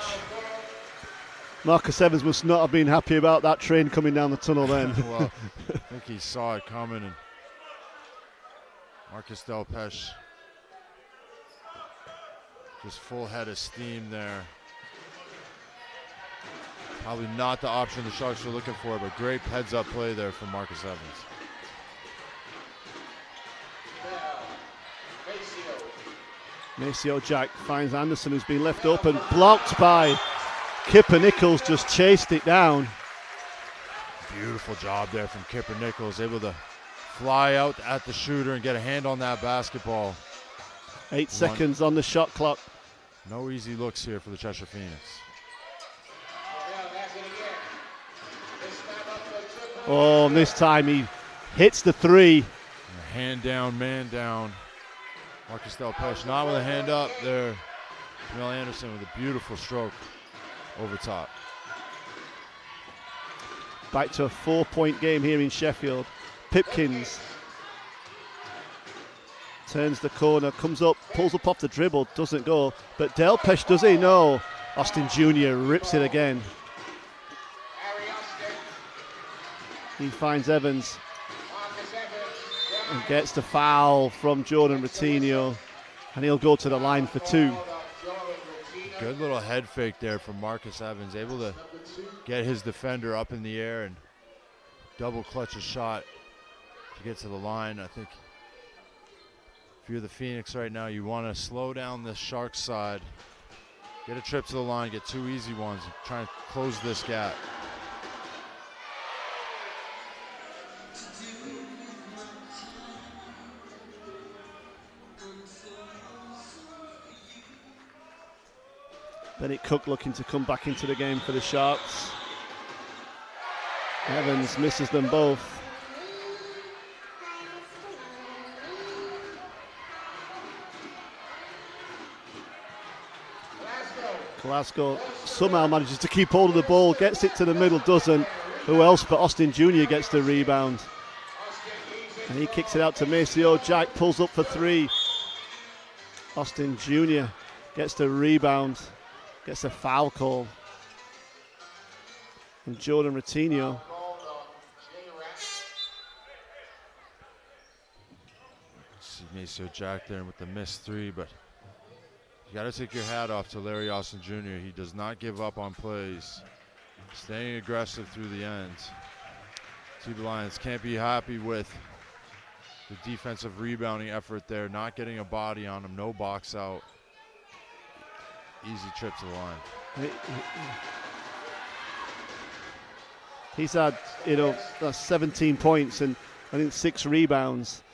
Marcus Evans must not have been happy about that train coming down the tunnel then. Well, I think he saw it coming, and Marcus Delpesh just full head of steam there. Probably not the option the Sharks were looking for, but great heads-up play there from Marcus Evans. Maceo Jack finds Anderson, who's been left open, blocked by Kipper Nichols, just chased it down. Beautiful job there from Kipper Nichols, able to fly out at the shooter and get a hand on that basketball. 8 seconds on the shot clock. No easy looks here for the Cheshire Phoenix. Oh, and this time he hits the three. Hand down, man down. Marcus Delpesh not with a hand up there. Jamel Anderson with a beautiful stroke over top. Back to a 4-point game here in Sheffield. Pipkins turns the corner, comes up, pulls up off the dribble, doesn't go. But Delpesh, does he? No. Austin Jr. rips it again. He finds Evans and gets the foul from Jordan Routinho, and he'll go to the line for 2. Good little head fake there from Marcus Evans, able to get his defender up in the air and double clutch a shot to get to the line. I think if you're the Phoenix right now, you want to slow down the Sharks side, get a trip to the line, get 2 easy ones, and try and close this gap. Bennett Cook looking to come back into the game for the Sharks. Evans misses them both. Glasgow somehow manages to keep hold of the ball, gets it to the middle, doesn't. Who else but Austin Jr. gets the rebound. And he kicks it out to Maceo. Jack pulls up for 3. Austin Jr. gets the rebound. Gets a foul call. And Jordan Routinho. See Maceo Jack there with the missed 3, but you got to take your hat off to Larry Austin Jr. He does not give up on plays. Staying aggressive through the end. See, the Lions can't be happy with the defensive rebounding effort there. Not getting a body on him, no box out. Easy trip to the line. He's had, 17 points and I think 6 rebounds,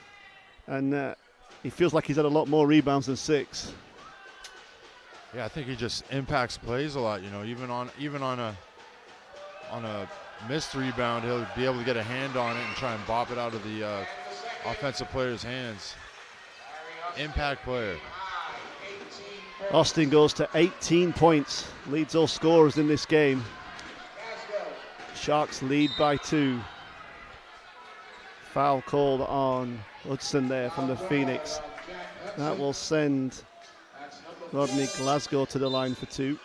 and he feels like he's had a lot more rebounds than 6. Yeah, I think he just impacts plays a lot. Even on a missed rebound, he'll be able to get a hand on it and try and bop it out of the offensive player's hands. Impact player. Austin goes to 18 points, leads all scorers in this game. Sharks lead by 2. Foul called on Hudson there from the Phoenix. That will send Rodney Glasgow to the line for 2.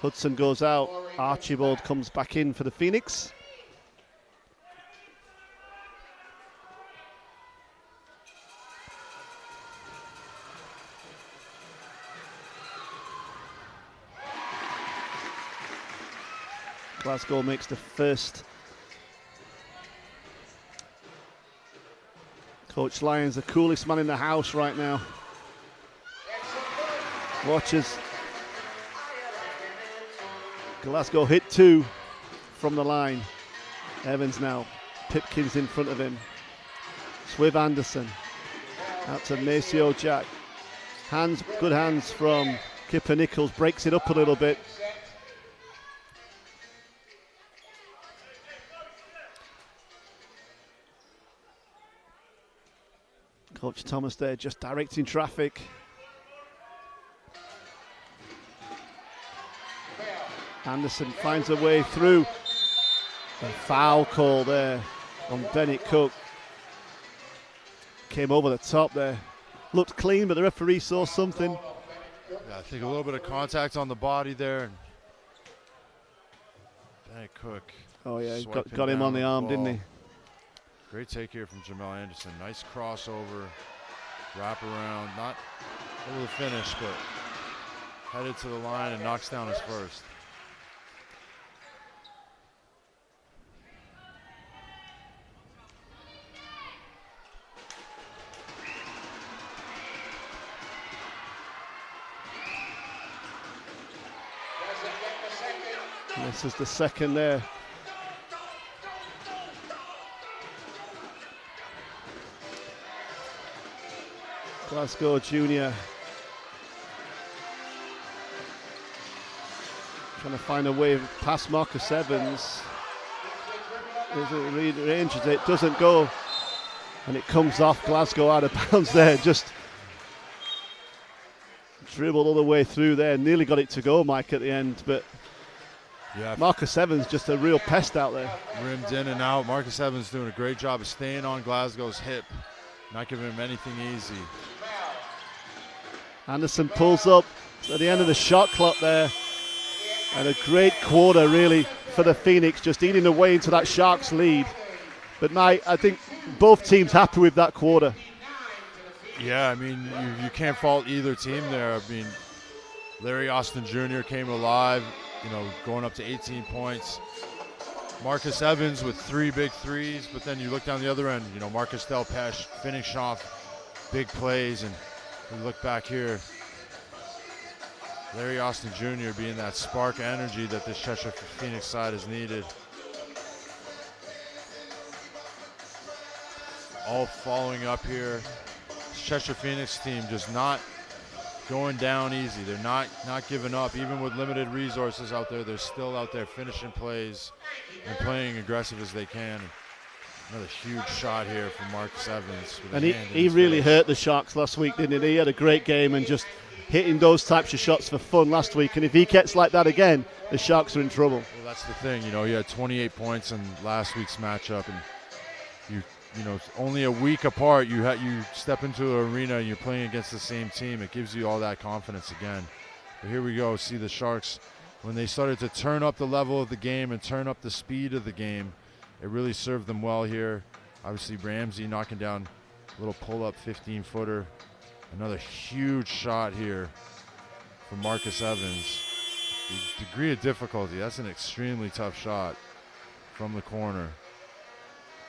Hudson goes out. Archibald comes back in for the Phoenix. Glasgow makes the first. Coach Lyons, the coolest man in the house right now. Watches Glasgow hit 2 from the line. Evans now. Pipkins in front of him. Swiv Anderson. Out to Maceo Jack. Good hands from Kipper Nichols. Breaks it up a little bit. Coach Thomas there just directing traffic. Anderson finds a way through. A foul call there on Bennett Cook. Came over the top there. Looked clean, but the referee saw something. Yeah, I think a little bit of contact on the body there. And Bennett Cook. Oh yeah, got him on the arm, didn't he? Great take here from Jamel Anderson. Nice crossover, wrap around. Not able to finish, but headed to the line and knocks down his first. And this is the second there. Glasgow Jr. trying to find a way past Marcus Evans. Ranges it, doesn't go, and it comes off Glasgow out of bounds there. Just Dribbled all the way through there, nearly got it to go, Mike, at the end, but yeah, Marcus Evans just a real pest out there. Rimmed in and out. Marcus Evans doing a great job of staying on Glasgow's hip, not giving him anything easy. Anderson pulls up at the end of the shot clock there, and a great quarter really for the Phoenix, just eating away into that Sharks lead. But Mike, I think both teams happy with that quarter. Yeah, I mean, you can't fault either team there. I mean, Larry Austin Jr. came alive, you know, going up to 18 points. Marcus Evans with 3 big threes, but then you look down the other end, you know, Marcus Delpeche finish off big plays, and we look back here, Larry Austin Jr. being that spark of energy that this Cheshire Phoenix side has needed. All following up here. Cheshire Phoenix team just not going down easy. They're not giving up. Even with limited resources out there, they're still out there finishing plays and playing aggressive as they can. Another huge shot here from Marcus Evans. And he really hurt the Sharks last week, didn't he? He had a great game and just hitting those types of shots for fun last week. And if he gets like that again, the Sharks are in trouble. Well, that's the thing. You know, he had 28 points in last week's matchup, and you know, only a week apart, you step into an arena and you're playing against the same team. It gives you all that confidence again. But here we go. See the Sharks, when they started to turn up the level of the game and turn up the speed of the game, it really served them well here. Obviously, Ramsey knocking down a little pull-up 15-footer. Another huge shot here from Marcus Evans. The degree of difficulty, that's an extremely tough shot from the corner.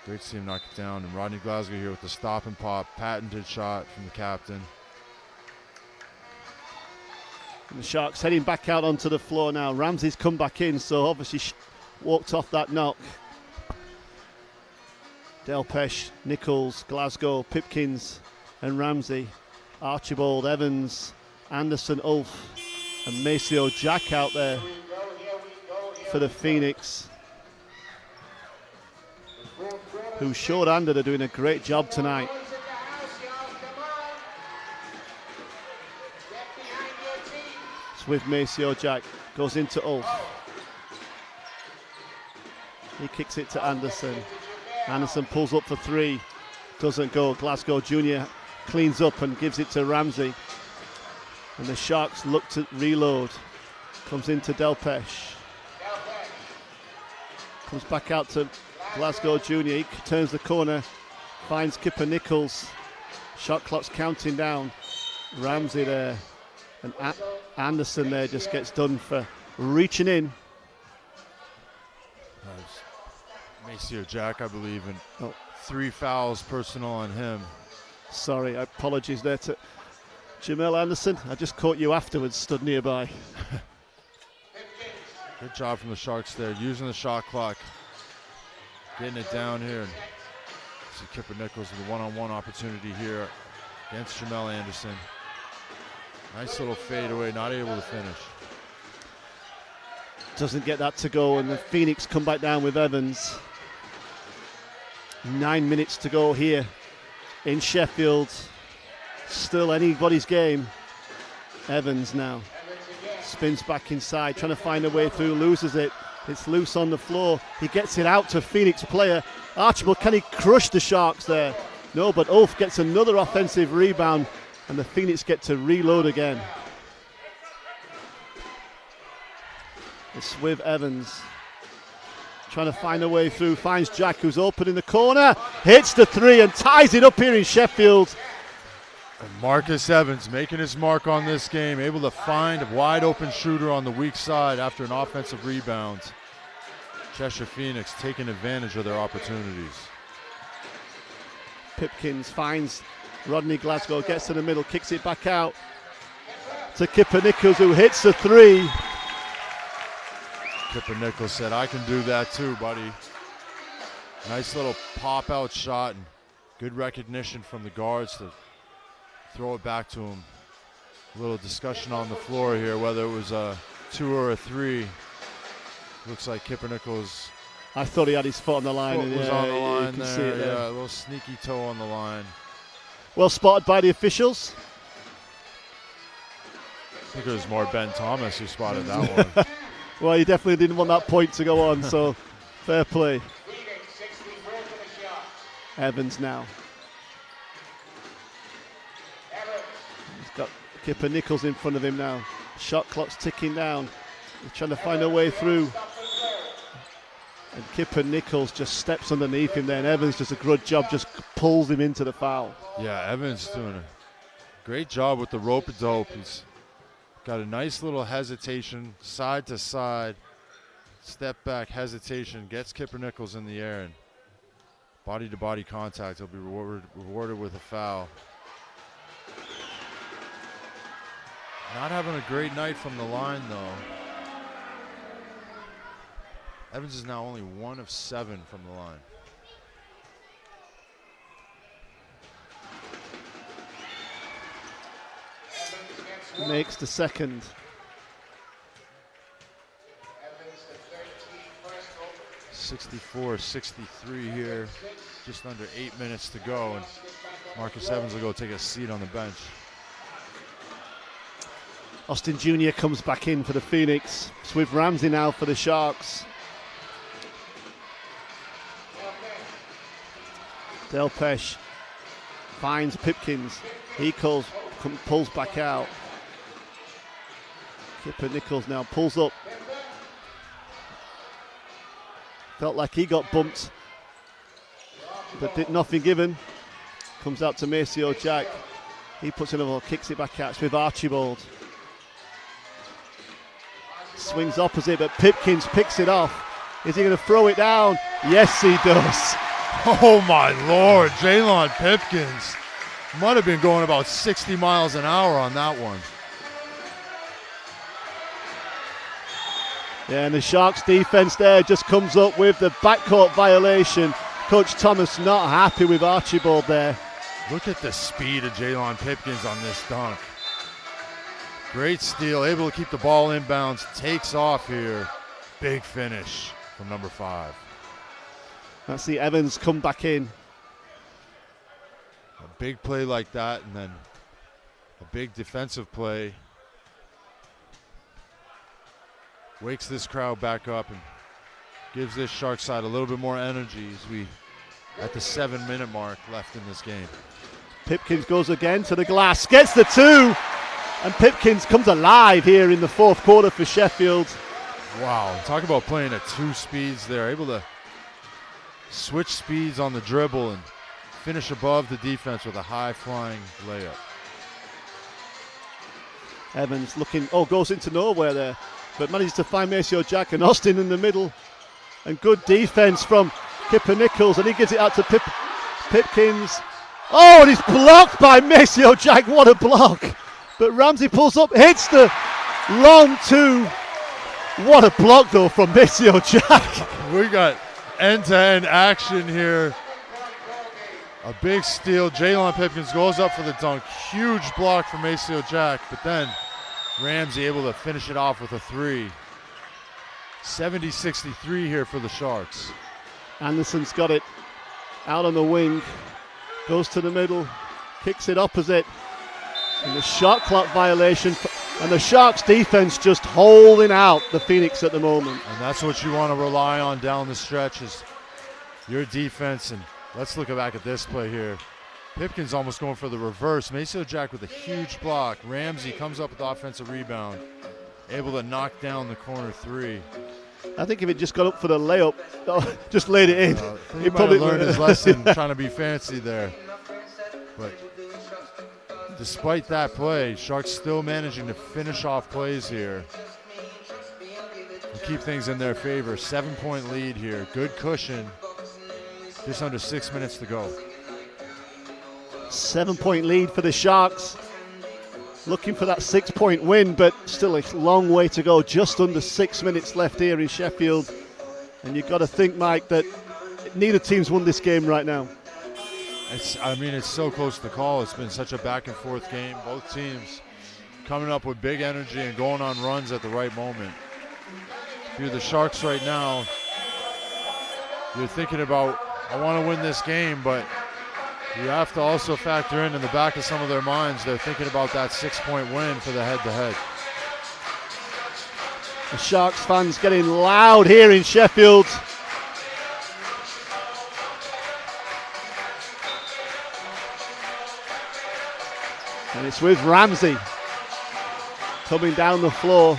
Great to see him knock it down. And Rodney Glasgow here with the stop and pop, patented shot from the captain. And the Sharks heading back out onto the floor now. Ramsey's come back in, so obviously walked off that knock. Delpeche, Nichols, Glasgow, Pipkins and Ramsey. Archibald, Evans, Anderson, Ulf and Maceo Jack out there for the Phoenix, who short-handed are doing a great job tonight. With Maceo Jack, goes into Ulf. He kicks it to Anderson. Anderson pulls up for 3, doesn't go. Glasgow Jr. cleans up and gives it to Ramsey. And the Sharks look to reload. Comes into Delpeche. Comes back out to Glasgow Jr. He turns the corner, finds Kipper Nichols. Shot clock's counting down. Ramsey there. And Anderson there just gets done for reaching in. Maceo Jack, I believe, and 3 fouls personal on him. Sorry, apologies there to Jamel Anderson. I just caught you afterwards, stood nearby. Good job from the Sharks there, using the shot clock, getting it down here. And see Kipper Nichols with a one-on-one opportunity here against Jamel Anderson. Nice little fadeaway, not able to finish. Doesn't get that to go, and the Phoenix come back down with Evans. 9 minutes to go here in Sheffield. Still anybody's game. Evans now spins back inside, trying to find a way through, loses it. It's loose on the floor. He gets it out to Phoenix player. Archibald, can he crush the Sharks there? No, but Ulf gets another offensive rebound, and the Phoenix get to reload again. It's with Evans. Trying to find a way through, finds Jack, who's open in the corner, hits the 3 and ties it up here in Sheffield. And Marcus Evans making his mark on this game, able to find a wide open shooter on the weak side after an offensive rebound. Cheshire Phoenix taking advantage of their opportunities. Pipkins finds Rodney Glasgow, gets to the middle, kicks it back out to Kipper Nichols, who hits the 3. Kipper Nichols said, I can do that too, buddy. Nice little pop-out shot and good recognition from the guards to throw it back to him. A little discussion on the floor here, whether it was a 2 or a 3. Looks like Kipper Nichols. I thought he had his foot on the line. Foot was on the line there. See it there. Yeah, a little sneaky toe on the line. Well spotted by the officials. I think it was more Ben Thomas who spotted that one. Well, he definitely didn't want that point to go on, so fair play. Evans now. He's got Kipper Nichols in front of him now. Shot clock's ticking down. He's trying to find a way through. And Kipper Nichols just steps underneath him there, and Evans does a good job, just pulls him into the foul. Yeah, Evans doing a great job with the rope-a-dope. He's got a nice little hesitation, side to side, step back hesitation, gets Kipper Nichols in the air, and body-to-body contact. He'll be rewarded with a foul. Not having a great night from the line, though. Evans is now only 1 of 7 from the line. Makes the second. (64-63) here. Just under 8 minutes to go, and Marcus Evans will go take a seat on the bench. Austin Jr. comes back in for the Phoenix. It's with Ramsey now for the Sharks. Delpesh finds Pipkins. He pulls back out. Kipper Nichols now pulls up. Felt like he got bumped, but did nothing given. Comes out to Maceo Jack. He puts it over, kicks it back out. It's with Archibald. Swings opposite, but Pipkins picks it off. Is he going to throw it down? Yes, he does. Oh my Lord, Jalon Pipkins might have been going about 60 miles an hour on that one. Yeah, and the Sharks defense there just comes up with the backcourt violation. Coach Thomas not happy with Archibald there. Look at the speed of Jalon Pipkins on this dunk. Great steal, able to keep the ball inbounds, takes off here. Big finish from number 5. Let's see Evans come back in. A big play like that, and then a big defensive play. Wakes this crowd back up and gives this Shark side a little bit more energy as we at the 7-minute mark left in this game. Pipkins goes again to the glass, gets the 2, and Pipkins comes alive here in the fourth quarter for Sheffield. Wow, talk about playing at 2 speeds there, able to switch speeds on the dribble and finish above the defense with a high-flying layup. Evans looking, goes into nowhere there, but manages to find Maceo Jack and Austin in the middle. And good defense from Kipper Nichols, and he gives it out to Pipkins. Oh, and he's blocked by Maceo Jack. What a block. But Ramsey pulls up, hits the long 2. What a block, though, from Maceo Jack. We got end-to-end action here. A big steal. Jalon Pipkins goes up for the dunk. Huge block from Maceo Jack, but then Ramsey able to finish it off with a 3. 70-63 here for the Sharks. Anderson's got it out on the wing. Goes to the middle. Kicks it opposite. And the shot clock violation. And the Sharks defense just holding out the Phoenix at the moment. And that's what you want to rely on down the stretch is your defense. And let's look back at this play here. Pipkins almost going for the reverse. Maceo Jack with a huge block. Ramsey comes up with the offensive rebound. Able to knock down the corner 3. I think if it just got up for the layup, just laid it in. He probably learned his lesson trying to be fancy there. But despite that play, Sharks still managing to finish off plays here and keep things in their favor. 7-point lead here. Good cushion. Just under 6 minutes to go. 7-point lead for the Sharks. Looking for that 6-point win, but still a long way to go. Just under 6 minutes left here in Sheffield. And you've got to think, Mike, that neither team's won this game right now. It's so close to call. It's been such a back and forth game. Both teams coming up with big energy and going on runs at the right moment. If you're the Sharks right now, you're thinking about, I want to win this game, but You have to also factor in the back of some of their minds, they're thinking about that 6-point win for the head-to-head. The Sharks fans getting loud here in Sheffield. And it's with Ramsey coming down the floor.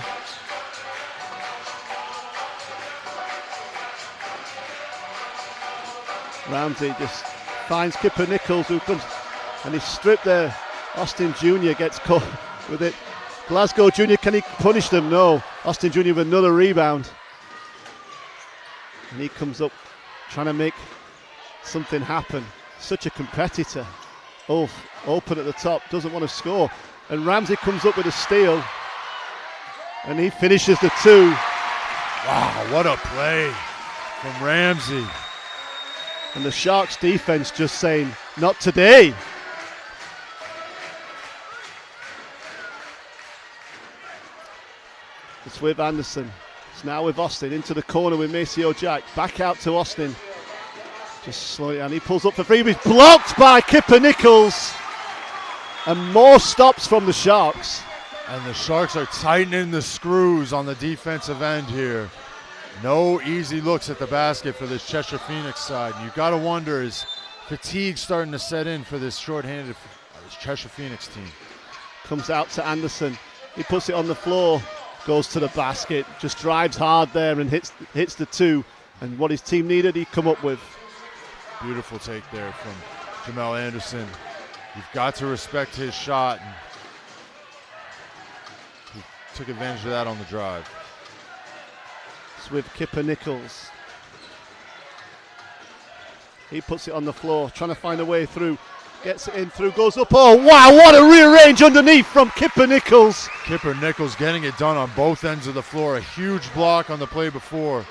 Ramsey just finds Kipper Nichols, who comes and he's stripped there. Austin Jr. gets caught with it. Glasgow Jr., can he punish them? No. Austin Jr. with another rebound. And he comes up trying to make something happen. Such a competitor. Oh, open at the top, doesn't want to score. And Ramsey comes up with a steal. And he finishes the 2. Wow, what a play from Ramsey. And the Sharks defense just saying, not today. It's with Anderson. It's now with Austin into the corner with Maceo Jack. Back out to Austin. Just slowly, and he pulls up for three. He's blocked by Kipper Nichols. And more stops from the Sharks. And the Sharks are tightening the screws on the defensive end here. No easy looks at the basket for this Cheshire Phoenix side. And you got to wonder, is fatigue starting to set in for this shorthanded this Cheshire Phoenix team? Comes out to Anderson. He puts it on the floor. Goes to the basket. Just drives hard there and hits the 2. And what his team needed, he come up with. Beautiful take there from Jamal Anderson. You've got to respect his shot. And he took advantage of that on the drive. It's with Kipper Nichols. He puts it on the floor, trying to find a way through. Gets it in through, goes up. Oh, wow, what a rearrange underneath from Kipper Nichols. Kipper Nichols getting it done on both ends of the floor. A huge block on the play before.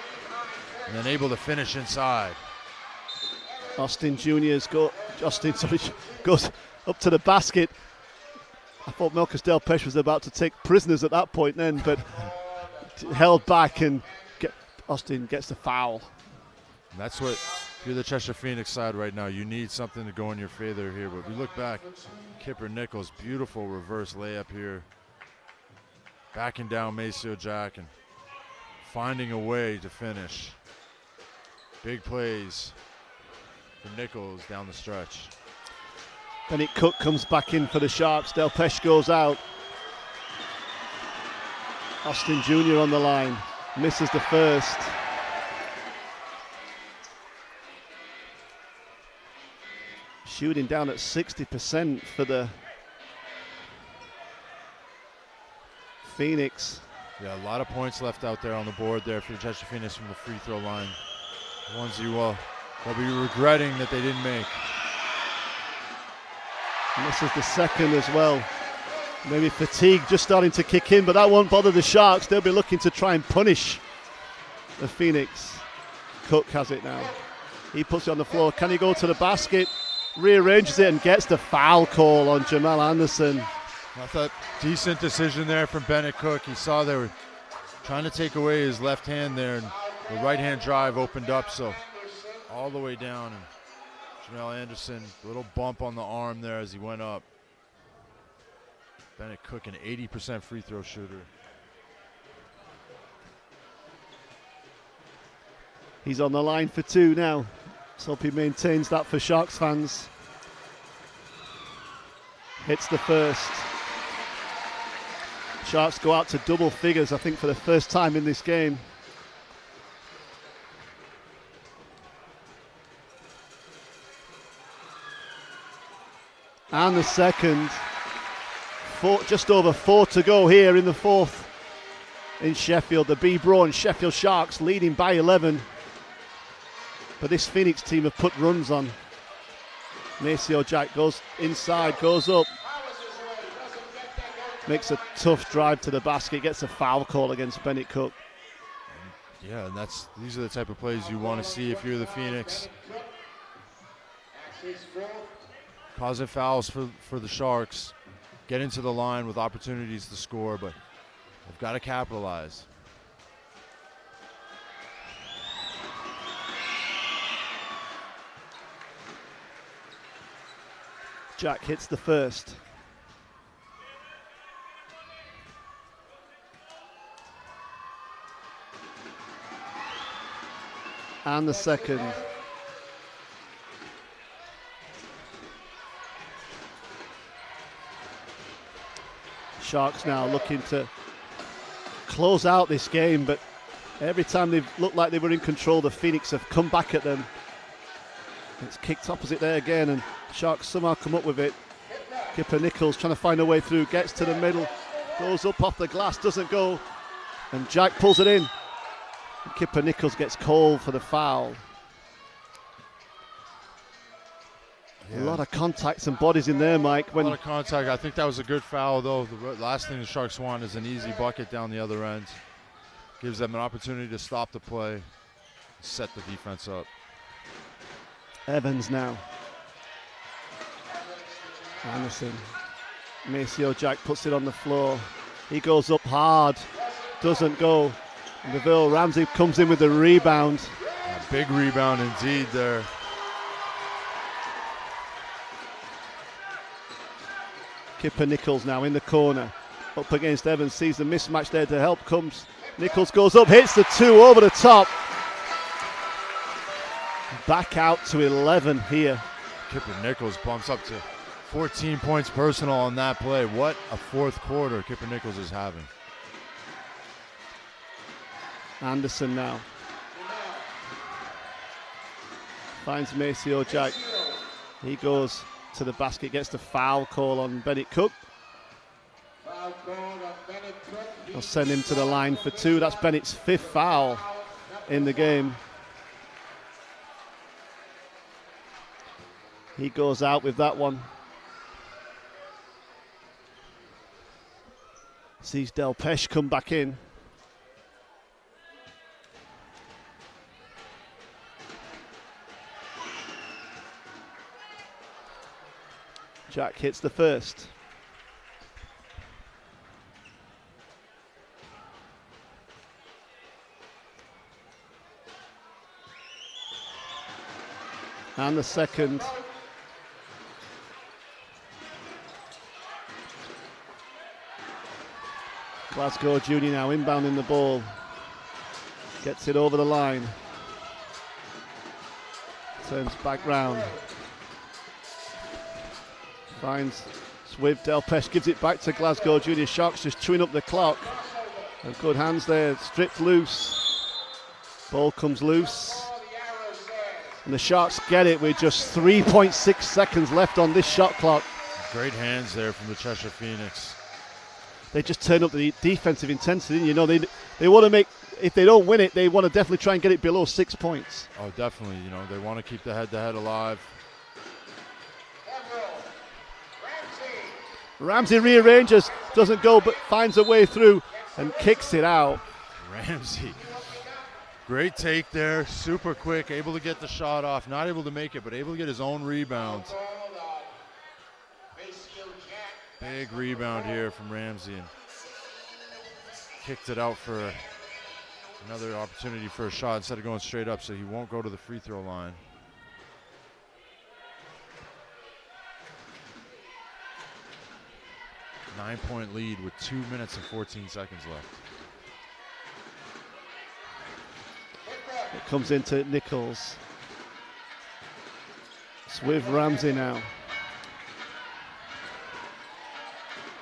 And then able to finish inside. Austin goes up to the basket. I thought Melkus Delpesh was about to take prisoners at that point then, but held back, and Austin gets the foul. And that's what, if you're the Cheshire Phoenix side right now, you need something to go in your favor here. But we look back, Kipper Nichols, beautiful reverse layup here. Backing down Maceo Jack and finding a way to finish. Big plays for Nichols down the stretch. Bennett Cook comes back in for the Sharks. Delpesh goes out. Austin Jr. on the line. Misses the first. Shooting down at 60% for the Phoenix. Yeah, a lot of points left out there on the board there for the Cheshire Phoenix from the free throw line. The ones you will be regretting that they didn't make. And this is the second as well. Maybe fatigue just starting to kick in, but that won't bother the Sharks. They'll be looking to try and punish the Phoenix. Cook has it now. He puts it on the floor. Can he go to the basket? Rearranges it and gets the foul call on Jamal Anderson. I thought decent decision there from Bennett Cook. He saw they were trying to take away his left hand there, and the right hand drive opened up, so all the way down. And Jamal Anderson, a little bump on the arm there as he went up. Bennett Cook, an 80% free throw shooter. He's on the line for 2 now. Let's hope he maintains that for Sharks fans. Hits the first. Sharks go out to double figures, I think, for the first time in this game. And the second. Just over 4 to go here in the fourth in Sheffield. The BBL Sheffield Sharks leading by 11. But this Phoenix team have put runs on. Maceo Jack goes inside, goes up. Makes a tough drive to the basket, gets a foul call against Bennett Cook. Yeah, and these are the type of plays you want to see if you're the Phoenix. Causing fouls for the Sharks. Get into the line with opportunities to score, but they've got to capitalize. Jack hits the first. And the second. Sharks now looking to close out this game, but every time they've looked like they were in control, the Phoenix have come back at them. It's kicked opposite there again, and Sharks somehow come up with it. Kipper Nichols trying to find a way through, gets to the middle, goes up off the glass, doesn't go, and Jack pulls it in. And Kipper Nichols gets called for the foul. Yeah. A lot of contacts and bodies in there, Mike. A lot of contact. I think that was a good foul, though. The last thing the Sharks want is an easy bucket down the other end. Gives them an opportunity to stop the play, set the defense up. Evans now. Anderson. Maceo Jack puts it on the floor. He goes up hard. Doesn't go. And BBL Ramsey comes in with the rebound. A big rebound indeed there. Kipper Nichols now in the corner. Up against Evans. Sees the mismatch there to help. Comes. Nichols goes up. Hits the two over the top. Back out to 11 here. Kipper Nichols bumps up to 14 points personal on that play. What a fourth quarter Kipper Nichols is having. Anderson now. Finds Maceo Jack. He goes to the basket, gets the foul call on Bennett Cook. I'll send him to the line for two. That's Bennett's fifth foul in the game. He goes out with that one. Sees Delpesh come back in. Jack hits the first. And the second. Glasgow Junior now inbounding the ball. Gets it over the line. Turns back round. Finds Swift. Delpesh gives it back to Glasgow Junior. Sharks just chewing up the clock. And good hands there. Stripped loose. Ball comes loose. And the Sharks get it with just 3.6 seconds left on this shot clock. Great hands there from the Cheshire Phoenix. They just turn up the defensive intensity. You know, they want to make, if they don't win it, they want to definitely try and get it below 6 points. Oh, definitely. You know, they want to keep the head-to-head alive. Ramsey rearranges, doesn't go, but finds a way through and kicks it out. Ramsey, great take there, super quick, able to get the shot off, not able to make it, but able to get his own rebound. Big rebound here from Ramsey, and kicked it out for another opportunity for a shot instead of going straight up, so he won't go to the free throw line. Nine-point lead with 2 minutes and 14 seconds left. It comes into Nichols. It's with Ramsey now.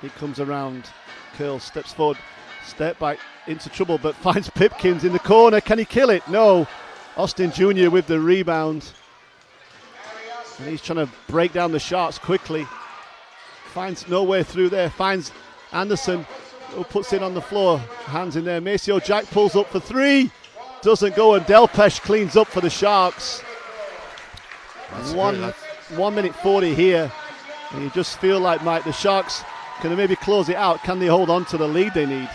He comes around. Curl steps forward. Step back into trouble, but finds Pipkins in the corner. Can he kill it? No. Austin Jr. with the rebound. And he's trying to break down the Sharks quickly. Finds no way through there. Finds Anderson, who puts it on the floor. Hands in there. Maceo Jack pulls up for three. Doesn't go, and Delpesh cleans up for the Sharks. 1 minute 40 here. And you just feel like, Mike, the Sharks can they maybe close it out? Can they hold on to the lead they need?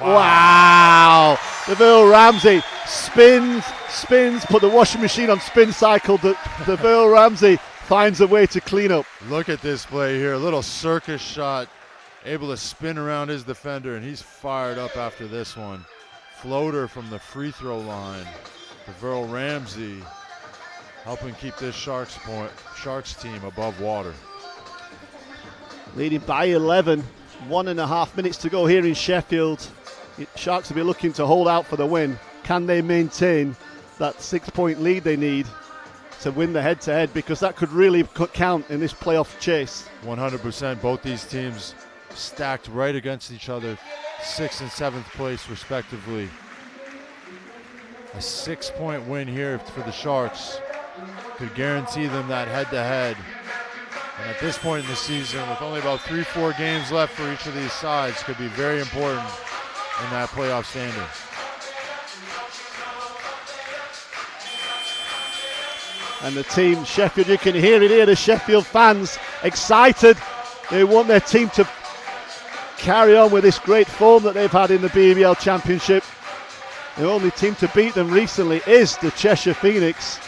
Wow! BBL Ramsey spins, put the washing machine on spin cycle. BBL Ramsey finds a way to clean up. Look at this play here, a little circus shot, able to spin around his defender, and he's fired up after this one. Floater from the free throw line. BBL Ramsey helping keep this Sharks team above water. Leading by 11, 1.5 minutes to go here in Sheffield. Sharks will be looking to hold out for the win. Can they maintain that 6-point lead they need to win the head-to-head, because that could really count in this playoff chase? 100%. Both these teams stacked right against each other, 6th and 7th place respectively. A 6-point win here for the Sharks could guarantee them that head-to-head. And at this point in the season, with only about 3-4 games left for each of these sides, could be very important in that playoff standing. And the team, Sheffield, you can hear it here, the Sheffield fans excited. They want their team to carry on with this great form that they've had in the BBL Championship. The only team to beat them recently is the Cheshire Phoenix.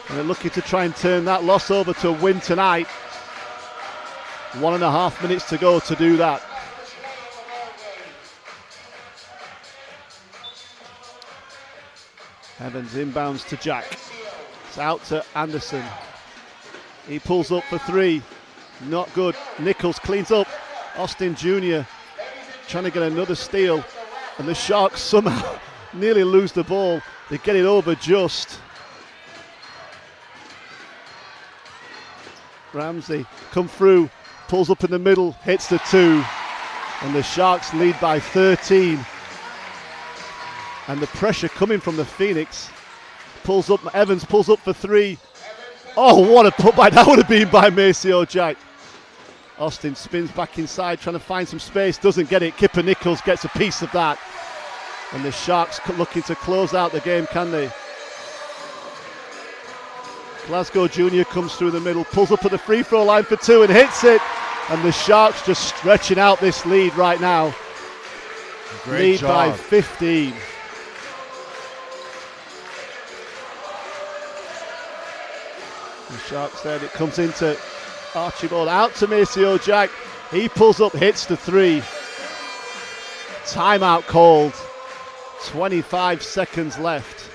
And they're looking to try and turn that loss over to a win tonight. 1.5 minutes to go to do that. Evans inbounds to Jack. It's out to Anderson. He pulls up for 3. Not good. Nichols cleans up. Austin Jr. trying to get another steal. And the Sharks somehow nearly lose the ball. They get it over just. Ramsey come through, pulls up in the middle, hits the 2. And the Sharks lead by 13. And the pressure coming from the Phoenix. Pulls up, Evans pulls up for 3. Oh, what a putback that would have been by Maceo Jack. Austin spins back inside, trying to find some space, doesn't get it. Kipper Nichols gets a piece of that. And the Sharks looking to close out the game, can they? Glasgow Jr. comes through the middle, pulls up at the free throw line for 2 and hits it. And the Sharks just stretching out this lead right now. Great lead job. by 15. The Sharks then, it comes into Archibald, out to Maceo Jack. He pulls up, hits the 3. Timeout called. 25 seconds left.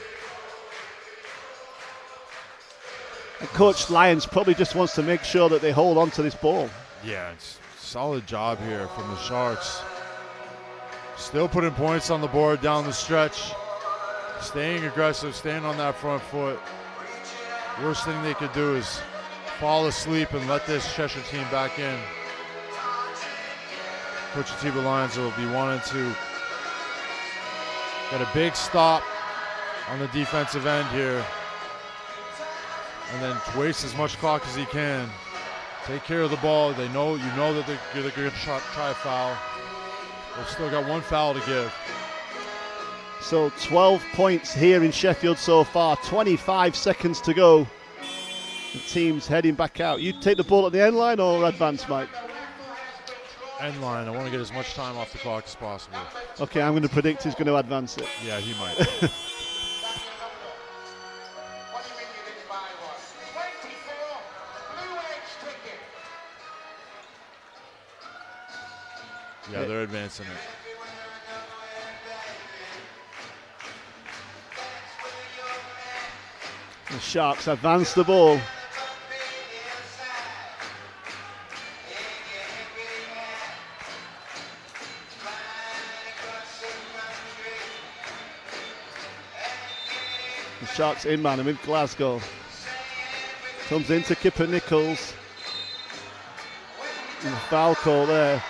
And Coach Lyons probably just wants to make sure that they hold on to this ball. Yeah, it's solid job here from the Sharks. Still putting points on the board down the stretch. Staying aggressive, staying on that front foot. Worst thing they could do is fall asleep and let this Cheshire team back in. Coach Atiba Lyons will be wanting to get a big stop on the defensive end here. And then waste as much clock as he can. Take care of the ball. They know, you know that they're going to try a foul. They've still got 1 foul to give. So 12 points here in Sheffield so far. 25 seconds to go. The team's heading back out. You take the ball at the end line or advance, Mike? End line. I want to get as much time off the clock as possible. Okay, I'm going to predict he's going to advance it. Yeah, he might. Yeah, they're advancing it. The Sharks advance the ball. The Sharks in man with Glasgow. Comes into Kipper Nichols. And the foul call there.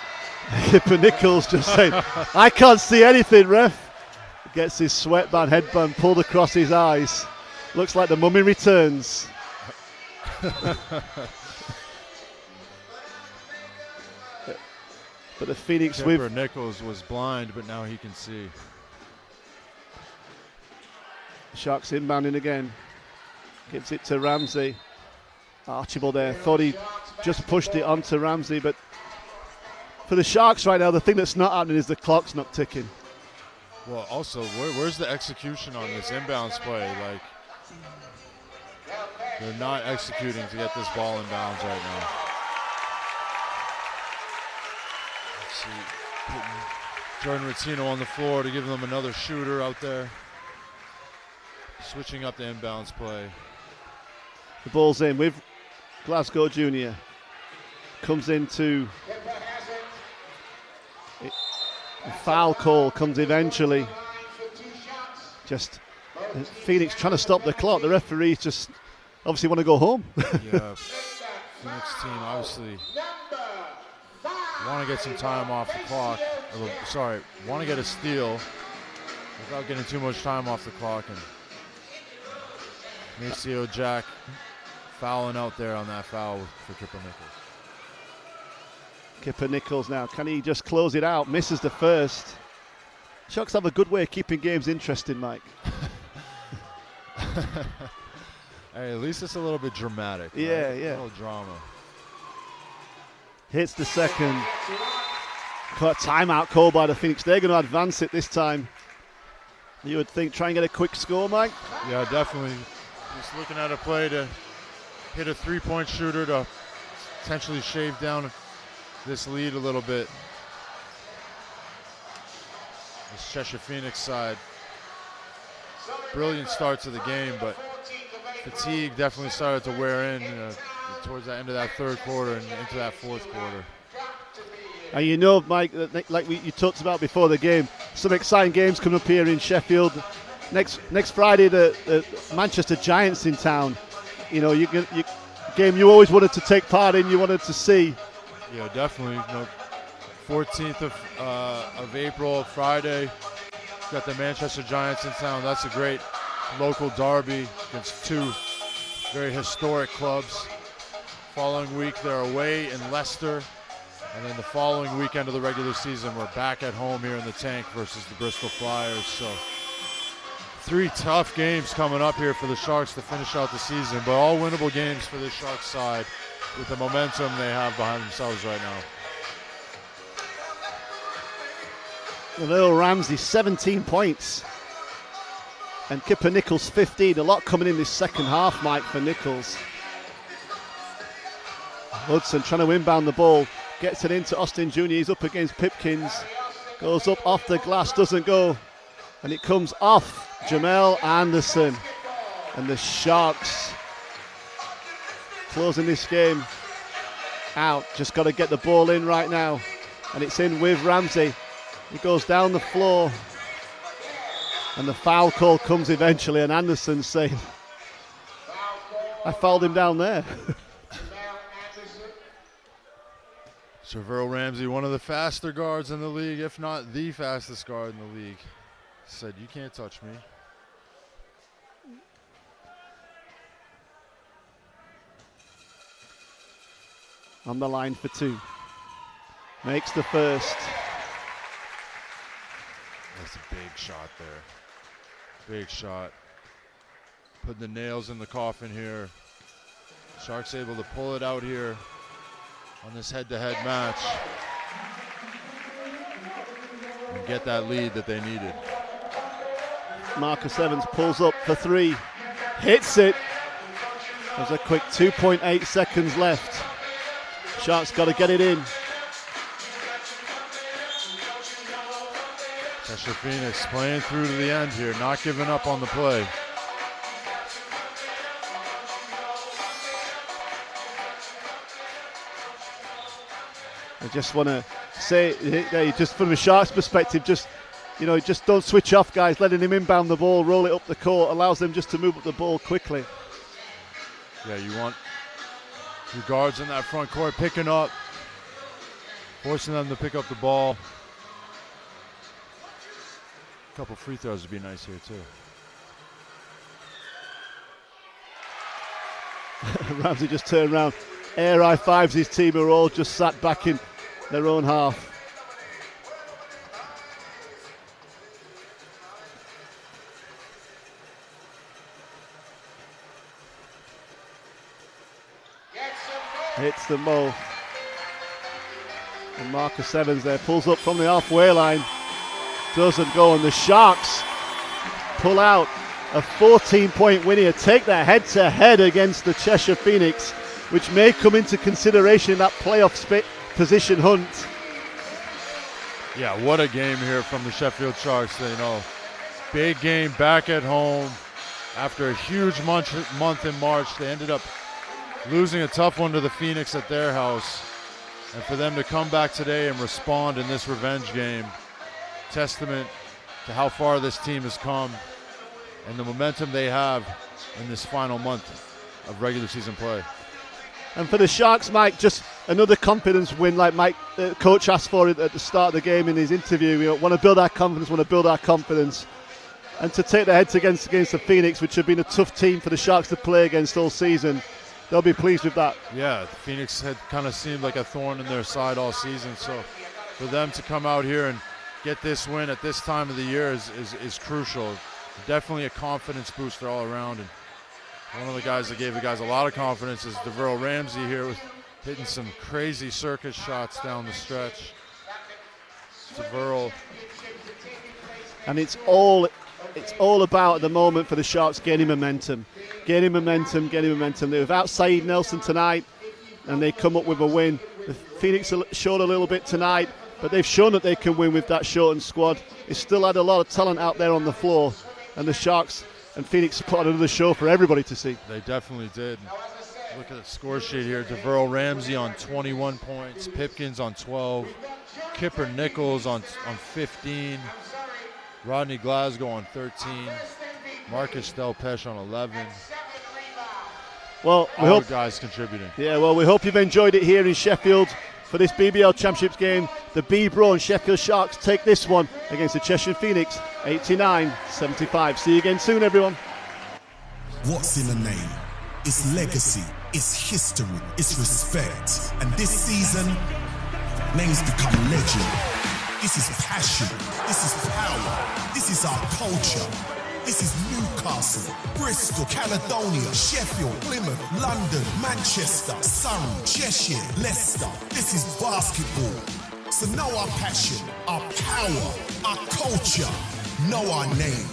Kipper Nichols just saying, I can't see anything, ref. Gets his sweatband, headband pulled across his eyes. Looks like the mummy returns. But the Phoenix Kipper with Nichols was blind, but now he can see. Sharks inbounding again. Gives it to Ramsey. Archibald there. Thought he just pushed it onto Ramsey, but for the Sharks right now, the thing that's not happening is the clock's not ticking. Well, also, where's the execution on this inbounds play? Like, they're not executing to get this ball in bounds right now. Let's see. Putting Jordan Rattino on the floor to give them another shooter out there. Switching up the inbounds play. The ball's in with Glasgow Junior. Comes into a foul call, comes eventually. Just Phoenix trying to stop the clock. The referees just obviously want to go home. Yeah, Phoenix team obviously want to get some time off the clock. Want to get a steal without getting too much time off the clock. And Maceo Jack fouling out there on that foul for Kipper Nichols. Kipper Nichols now, can he just close it out? Misses the first. Sharks have a good way of keeping games interesting, Mike. Hey, at least it's a little bit dramatic. Yeah, right? yeah. A little drama. Hits the second. Got timeout call by the Phoenix. They're going to advance it this time. You would think try and get a quick score, Mike? Yeah, definitely. Just looking at a play to hit a three-point shooter to potentially shave down this lead a little bit. This Cheshire Phoenix side. Brilliant start to the game, but fatigue definitely started to wear in towards the end of that third quarter and into that fourth quarter. And you know, Mike, like you talked about before the game, some exciting games coming up here in Sheffield. Next Friday, the Manchester Giants in town. You know, game you always wanted to take part in, you wanted to see. Yeah, definitely. 14th of April, Friday. Got the Manchester Giants in town. That's a great local derby against two very historic clubs. Following week, they're away in Leicester. And then the following weekend of the regular season, we're back at home here in the Tank versus the Bristol Flyers. So 3 tough games coming up here for the Sharks to finish out the season, but all winnable games for the Sharks side with the momentum they have behind themselves right now. Earl Ramsey, 17 points. And Kipper Nichols, 15. A lot coming in this second half, Mike, for Nichols. Hudson trying to inbound the ball. Gets it into Austin Jr. He's up against Pipkins. Goes up off the glass, doesn't go. And it comes off Jamel Anderson. And the Sharks closing this game out. Just got to get the ball in right now. And it's in with Ramsey. He goes down the floor. And the foul call comes eventually. And Anderson saying, I fouled him down there. Trevorrow Ramsey, one of the faster guards in the league, if not the fastest guard in the league, said, you can't touch me. On the line for 2. Makes the first. That's a big shot there. Big shot. Putting the nails in the coffin here. Sharks able to pull it out here on this head-to-head match and get that lead that they needed. Marcus Evans pulls up for 3. Hits it. There's a quick 2.8 seconds left. Sharks got to get it in. Cheshire Phoenix playing through to the end here, not giving up on the play. I just want to say, just from a Sharks perspective, just don't switch off, guys. Letting him inbound the ball, roll it up the court, allows them just to move up the ball quickly. Yeah, you want your guards in that front court picking up, forcing them to pick up the ball. A couple free throws would be nice here too. Ramsey just turned around. Air high fives his team, who are all just sat back in their own half. Hits them both. And Marcus Evans there pulls up from the halfway line. Doesn't go, and the Sharks pull out a 14-point win here. Take that head-to-head against the Cheshire Phoenix, which may come into consideration in that playoff position hunt. Yeah, what a game here from the Sheffield Sharks. Big game back at home. after a huge month in March. They ended up losing a tough one to the Phoenix at their house. And for them to come back today and respond in this revenge game, testament to how far this team has come and the momentum they have in this final month of regular season play. And for the Sharks, Mike, just another confidence win, like Mike, coach asked for it at the start of the game in his interview. We want to build our confidence, and to take the heads against the Phoenix, which have been a tough team for the Sharks to play against all season. They'll be pleased with that. Yeah, Phoenix had kind of seemed like a thorn in their side all season, so for them to come out here and get this win at this time of the year is crucial. Definitely a confidence booster all around. And one of the guys that gave the guys a lot of confidence is DeVeryl Ramsey here, with hitting some crazy circus shots down the stretch. DeVeryl. And it's all about at the moment for the Sharks gaining momentum. They were without Saeed Nelson tonight, and they come up with a win. The Phoenix showed a little bit tonight, but they've shown that they can win with that shortened squad. They still had a lot of talent out there on the floor, and the Sharks and Phoenix put on another show for everybody to see. They definitely did. Look at the score sheet here. DeVeryl Ramsey on 21 points, Pipkins on 12, Kipper Nichols on 15, Rodney Glasgow on 13, Marcus Delpeche on 11. Well, we all hope the guys contributing. Yeah, well, we hope you've enjoyed it here in Sheffield for this BBL Championship game. The B-Bro and Sheffield Sharks take this one against the Cheshire Phoenix, 89-75. See you again soon, everyone. What's in a name? It's legacy, it's history, it's respect. And this season, names become legend. This is passion, this is power, this is our culture. This is Newcastle, Bristol, Caledonia, Sheffield, Plymouth, London, Manchester, Surrey, Cheshire, Leicester. This is basketball. So know our passion, our power, our culture. Know our name.